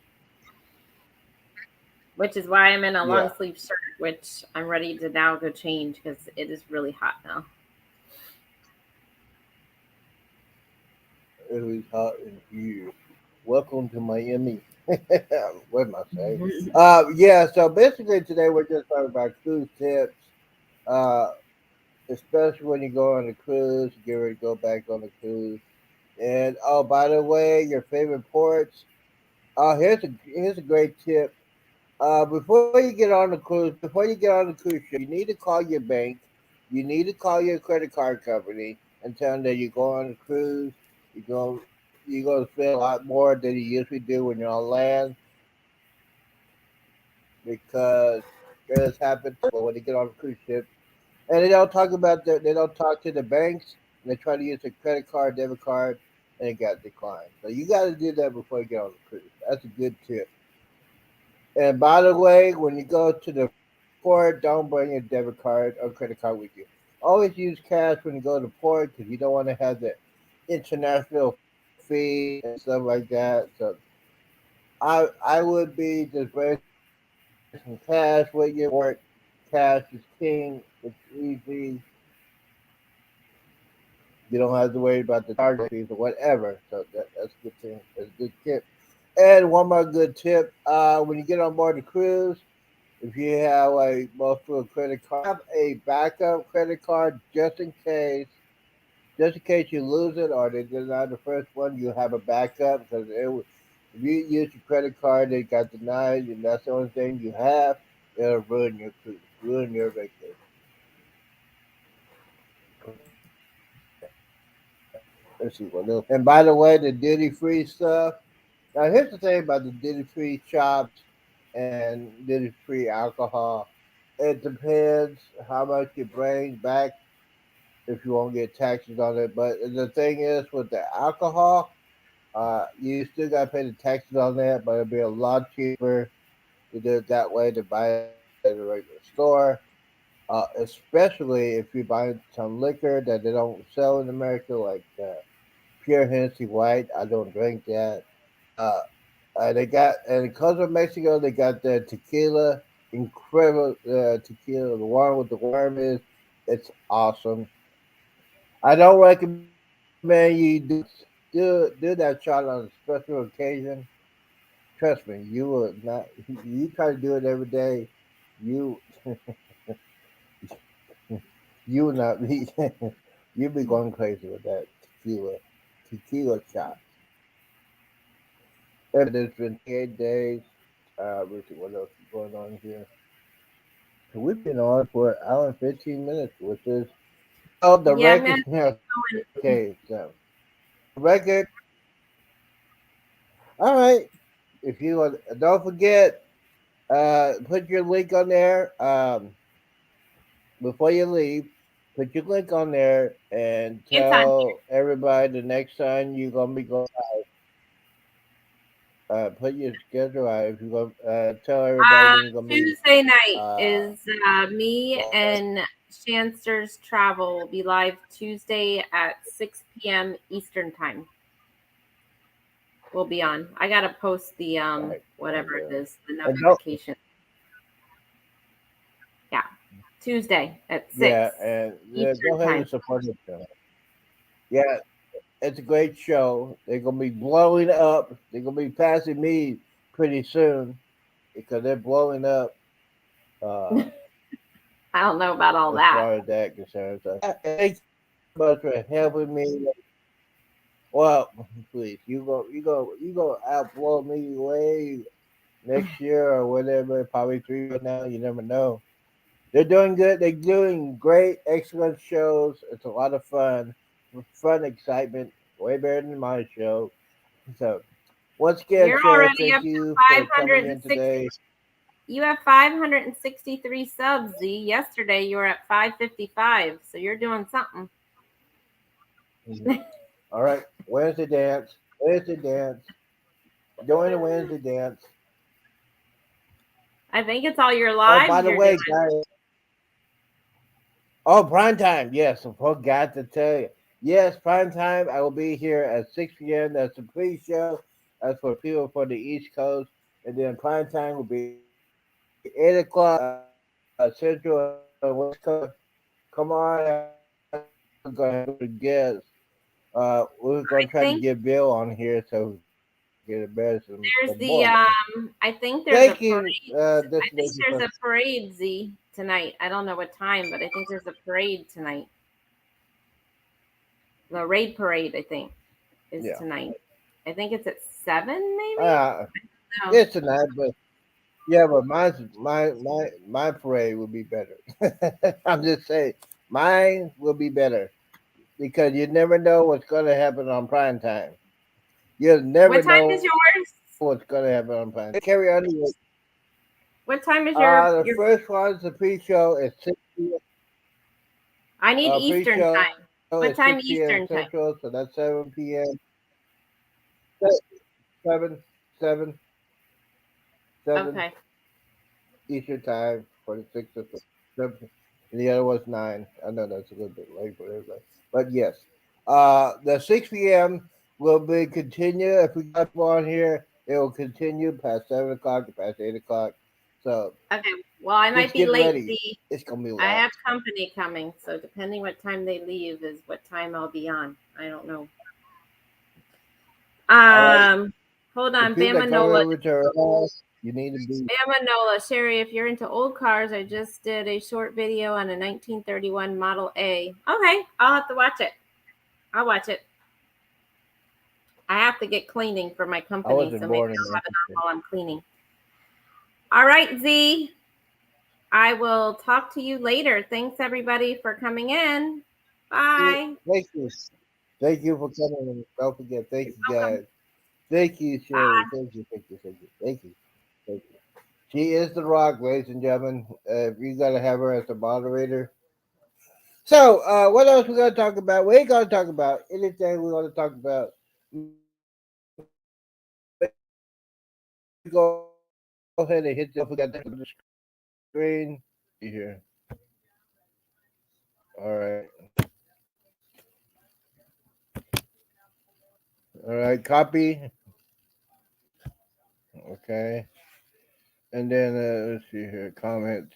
[SPEAKER 2] which is why I'm in a long
[SPEAKER 4] Yeah.
[SPEAKER 2] sleeve shirt, which I'm ready to now go change because it is really hot now.
[SPEAKER 4] It was hot and here. Welcome to Miami. What am I saying? Yeah. So basically, today we're just talking about cruise tips. Uh, Especially when you go on a cruise, get ready to go back on the cruise. And oh, by the way, your favorite ports. Here's a great tip. Before you get on the cruise, before you get on the cruise ship, you need to call your bank. You need to call your credit card company and tell them that you go on a cruise. You go, you're going to spend a lot more than you usually do when you're on land because this happens when you get on a cruise ship. And they don't talk to the banks. And they try to use a credit card, debit card, and it got declined. So you got to do that before you get on the cruise. That's a good tip. And by the way, when you go to the port, don't bring your debit card or credit card with you. Always use cash when you go to the port because you don't want to have the international fees and stuff like that. So I would be just bring some cash with you. Port cash is king. It's easy. You don't have to worry about the charge fees or whatever. So that's a good thing. That's a good tip. And one more good tip: when you get on board the cruise, if you have a multiple credit card, have a backup credit card just in case you lose it or they deny the first one, you have a backup because if you use your credit card, they got denied, and that's the only thing you have. It'll ruin your cruise, ruin your vacation. Let's see what else. And by the way, the duty free stuff. Now, here's the thing about the duty free shops and duty free alcohol. It depends how much you bring back if you won't get taxes on it. But the thing is, with the alcohol, you still got to pay the taxes on that, but it'll be a lot cheaper to do it that way to buy it at a regular store. Especially if you buy some liquor that they don't sell in America, like pure Hennessy White. I don't drink that. Uh, they got, and because of Mexico, they got the tequila, incredible tequila. The one with the worm is, it's awesome. I don't recommend you do that shot on a special occasion. Trust me, you will not. You try to do it every day, you you will not be. You'll be going crazy with that tequila shot. And it's been 8 days. Let's see what else is going on here. So we've been on for 1 hour and 15 minutes, which is the
[SPEAKER 2] Yeah, I'm gonna
[SPEAKER 4] record.
[SPEAKER 2] go and
[SPEAKER 4] Okay, so record. All right. If you want, don't forget, put your link on there. Before you leave, put your link on there and
[SPEAKER 2] It's on.
[SPEAKER 4] tell everybody the next time you're gonna be going. Put your schedule out. If you go, tell everybody when you're gonna be.
[SPEAKER 2] Tuesday night
[SPEAKER 4] Uh,
[SPEAKER 2] is me and Shanster's Travel will be live Tuesday at 6 p.m. Eastern time. We'll be on. I gotta post the
[SPEAKER 4] Right.
[SPEAKER 2] whatever it is, the
[SPEAKER 4] And don't-
[SPEAKER 2] notification. Yeah, Tuesday at 6.
[SPEAKER 4] yeah, and
[SPEAKER 2] Eastern
[SPEAKER 4] go ahead
[SPEAKER 2] time.
[SPEAKER 4] and support the show. Yeah, it's a great show. They're gonna be blowing up. They're gonna be passing me pretty soon because they're blowing up.
[SPEAKER 2] I don't know about all
[SPEAKER 4] As
[SPEAKER 2] that.
[SPEAKER 4] far as that concerns. Thank you so much for helping me. Well, please, you go outblow me way next year or whatever. Probably 3 years now. You never know. They're doing good. They're doing great, excellent shows. It's a lot of fun, excitement, way better than my show. So, once again,
[SPEAKER 2] You're
[SPEAKER 4] Sharon,
[SPEAKER 2] already up
[SPEAKER 4] thank you
[SPEAKER 2] to
[SPEAKER 4] for coming in
[SPEAKER 2] 560.
[SPEAKER 4] today.
[SPEAKER 2] You have 563 subs, Z. Yesterday you were at 555, so you're doing something.
[SPEAKER 4] All right, Wednesday dance. Doing the Wednesday dance.
[SPEAKER 2] I think it's all your lives.
[SPEAKER 4] Oh, by the
[SPEAKER 2] you're
[SPEAKER 4] way,
[SPEAKER 2] doing.
[SPEAKER 4] guys. Oh, prime time. Yes, I forgot to tell you. Yes, prime time. I will be here at 6 p.m. That's the pre-show. That's for people for the East Coast. And then prime time will be 8 o'clock Central and West Coast. Come on. I'm going to guess. We're going to try to
[SPEAKER 2] think
[SPEAKER 4] get Bill on here so we get a better some
[SPEAKER 2] there's the
[SPEAKER 4] more.
[SPEAKER 2] I think there's
[SPEAKER 4] Thank
[SPEAKER 2] a
[SPEAKER 4] you.
[SPEAKER 2] parade. I think
[SPEAKER 4] Destination
[SPEAKER 2] there's a
[SPEAKER 4] First.
[SPEAKER 2] parade, Z, tonight. I don't know what time, but I think there's a parade tonight. The raid parade, I think, is
[SPEAKER 4] Yeah.
[SPEAKER 2] tonight. I think it's at 7, maybe.
[SPEAKER 4] No. It's tonight, but yeah, but my parade will be better. I'm just saying, mine will be better because you never know what's going to happen on prime time. You'll never
[SPEAKER 2] What time
[SPEAKER 4] know
[SPEAKER 2] is yours?
[SPEAKER 4] what's going to happen on prime time. Carry on.
[SPEAKER 2] What time is your?
[SPEAKER 4] The first one's the pre-show is 6 p.m.
[SPEAKER 2] I need Eastern
[SPEAKER 4] Pre-show
[SPEAKER 2] time. What
[SPEAKER 4] is
[SPEAKER 2] time
[SPEAKER 4] 6 p.m.
[SPEAKER 2] Eastern time?
[SPEAKER 4] Central, so that's 7 p.m. 7
[SPEAKER 2] Okay.
[SPEAKER 4] Eastern time for the 6th of September. And the other was 9. I know that's a little bit late for everybody. But yes. The 6 p.m. will be continue. If we got more on here, it will continue past 7 o'clock to past 8 o'clock. So
[SPEAKER 2] Okay. Well, I might
[SPEAKER 4] just
[SPEAKER 2] be
[SPEAKER 4] get
[SPEAKER 2] late.
[SPEAKER 4] ready.
[SPEAKER 2] Z.
[SPEAKER 4] It's gonna be
[SPEAKER 2] I
[SPEAKER 4] loud.
[SPEAKER 2] have company coming, so depending what time they leave is what time I'll be on. I don't know.
[SPEAKER 4] right.
[SPEAKER 2] Hold on,
[SPEAKER 4] If you
[SPEAKER 2] Bama
[SPEAKER 4] come
[SPEAKER 2] Nola.
[SPEAKER 4] over to our house, you need to be.
[SPEAKER 2] Bama Nola, Sherry, if you're into old cars, I just did a short video on a 1931 Model A. Okay, I'll have to watch it. I'll watch it. I have to get cleaning for my company,
[SPEAKER 4] wasn't
[SPEAKER 2] so maybe
[SPEAKER 4] born in
[SPEAKER 2] I'll have it on while I'm cleaning. All right, Z. I will talk to you later. Thanks, everybody, for coming in. Bye.
[SPEAKER 4] Thank you. Thank you for coming. Don't forget. Thank you,
[SPEAKER 2] welcome.
[SPEAKER 4] guys. Thank you, Sherry. Thank you. Thank you. She is the Rock, ladies and gentlemen. You gotta have her as the moderator. So, what else we gonna talk about? We ain't gonna talk about anything. We're gonna talk about. Go ahead and hit the screen here. All right. All right. Copy. Okay. And then let's see here. Comments.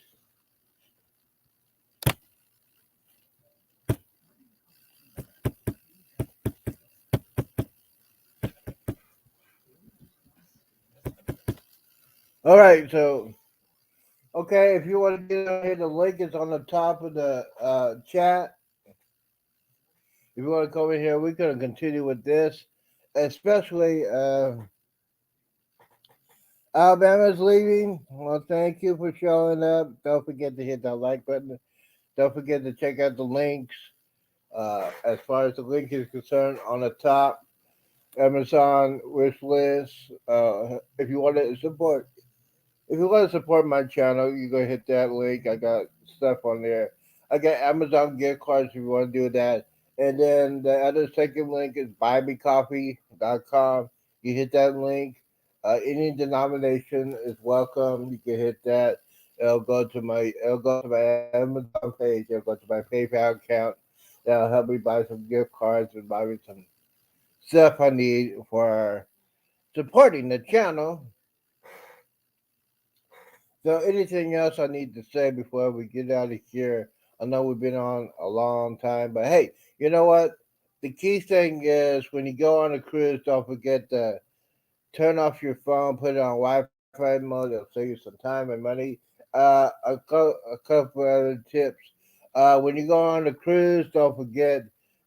[SPEAKER 4] All right. So, okay, if you want to get on here, the link is on the top of the chat. If you want to come in here, we're going to continue with this, especially Alabama's leaving. Well, thank you for showing up. Don't forget to hit that like button. Don't forget to check out the links. As far as the link is concerned, on the top, Amazon wish list. If you want to support, if you want to support my channel, you go hit that link. I got stuff on there. I got Amazon gift cards if you want to do that. And then the other second link is buymecoffee.com. You hit that link. Any denomination is welcome. You can hit that. It'll go to my Amazon page. It'll go to my PayPal account. That'll help me buy some gift cards and buy me some stuff I need for supporting the channel. So, anything else I need to say before we get out of here? I know we've been on a long time, but hey, you know what? The key thing is when you go on a cruise, don't forget to turn off your phone, put it on Wi-Fi mode. It'll save you some time and money. A couple other tips. When you go on the cruise, don't forget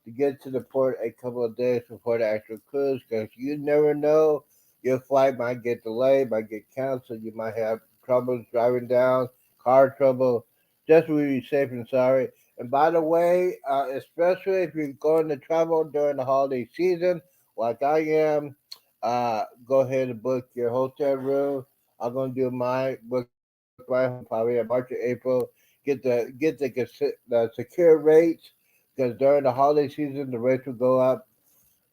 [SPEAKER 4] to get to the port a couple of days before the actual cruise, because you never know. Your flight might get delayed, might get canceled. You might have troubles driving down, car trouble. Just be safe and sorry. And by the way, especially if you're going to travel during the holiday season, like I am, go ahead and book your hotel room. I'm gonna do my book my home probably in March or April. Get the secure rates, because during the holiday season the rates will go up.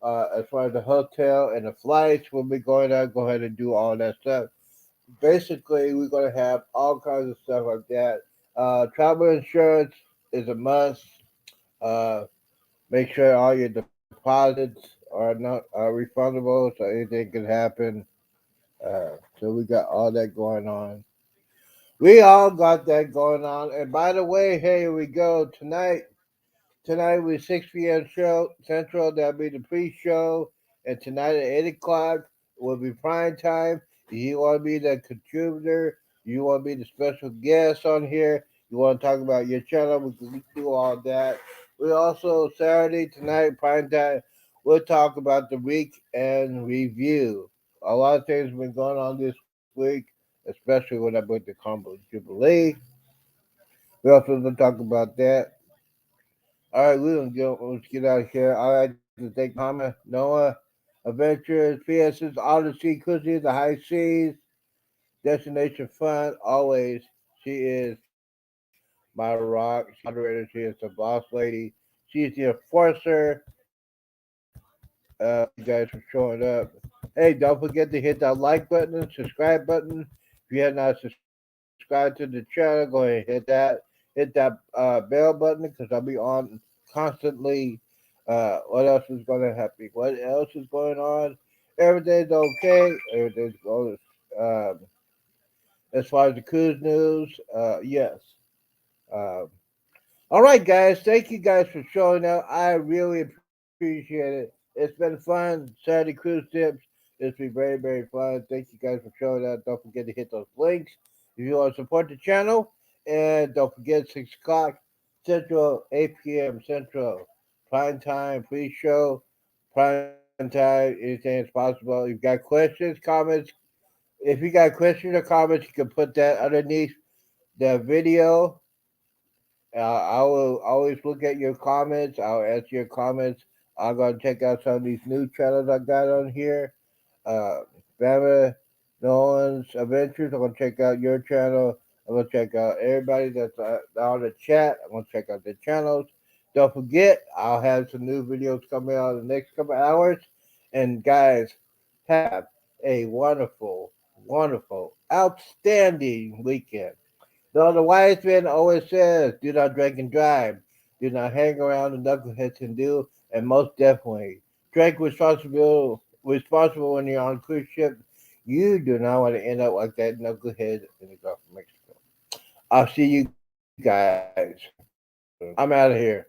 [SPEAKER 4] As far as the hotel and the flights will be going up, go ahead and do all that stuff. Basically, we're gonna have all kinds of stuff like that. Travel insurance is a must. Uh, Make sure all your deposits are refundable, so anything can happen. So we got all that going on. We all got that going on. And by the way, here we go tonight. Tonight we 6 p.m. show Central. That'll be the pre-show, and tonight at 8 o'clock will be prime time. If you want to be the contributor, you want to be the special guest on here, you want to talk about your channel, we can do all that. We also Saturday tonight prime time. We'll talk about the week and review. A lot of things have been going on this week, especially when I booked the Combo Jubilee. We also going to talk about that. All right, let's get out of here. I'd like to thank Mama, Noah, Adventures, PS's Odyssey, Cookie, the High Seas, Destination Fun. Always, she is my rock. She's the moderator. She is the boss lady. She's the enforcer. Thank you guys for showing up. Hey, don't forget to hit that like button and subscribe button. If you have not subscribed to the channel, go ahead and hit that. Hit that bell button, because I'll be on constantly. What else is going to happen? What else is going on? Everything's okay. Everything's going. Um, as far as the cruise news, yes. Um, all right, guys. Thank you guys for showing up. I really appreciate it. It's been fun. Saturday cruise tips. It's been very, very fun. Thank you guys for showing up. Don't forget to hit those links if you want to support the channel. And don't forget 6 o'clock Central, 8 p.m. Central. Prime time, pre-show, prime time, anything is possible. If you got questions, comments, if you got questions or comments, you can put that underneath the video. I will always look at your comments. I'll answer your comments. I'm gonna check out some of these new channels I got on here. Uh, Bama Nolan's Adventures. I'm gonna check out your channel. I'm gonna check out everybody that's on the chat. I'm gonna check out their channels. Don't forget, I'll have some new videos coming out in the next couple hours. And guys, have a wonderful, wonderful, outstanding weekend. Though the wise man always says, do not drink and drive. Do not hang around the knuckleheads can do. And most definitely, drink responsible when you're on a cruise ship. You do not want to end up like that knucklehead in the Gulf of Mexico. I'll see you guys. I'm out of here.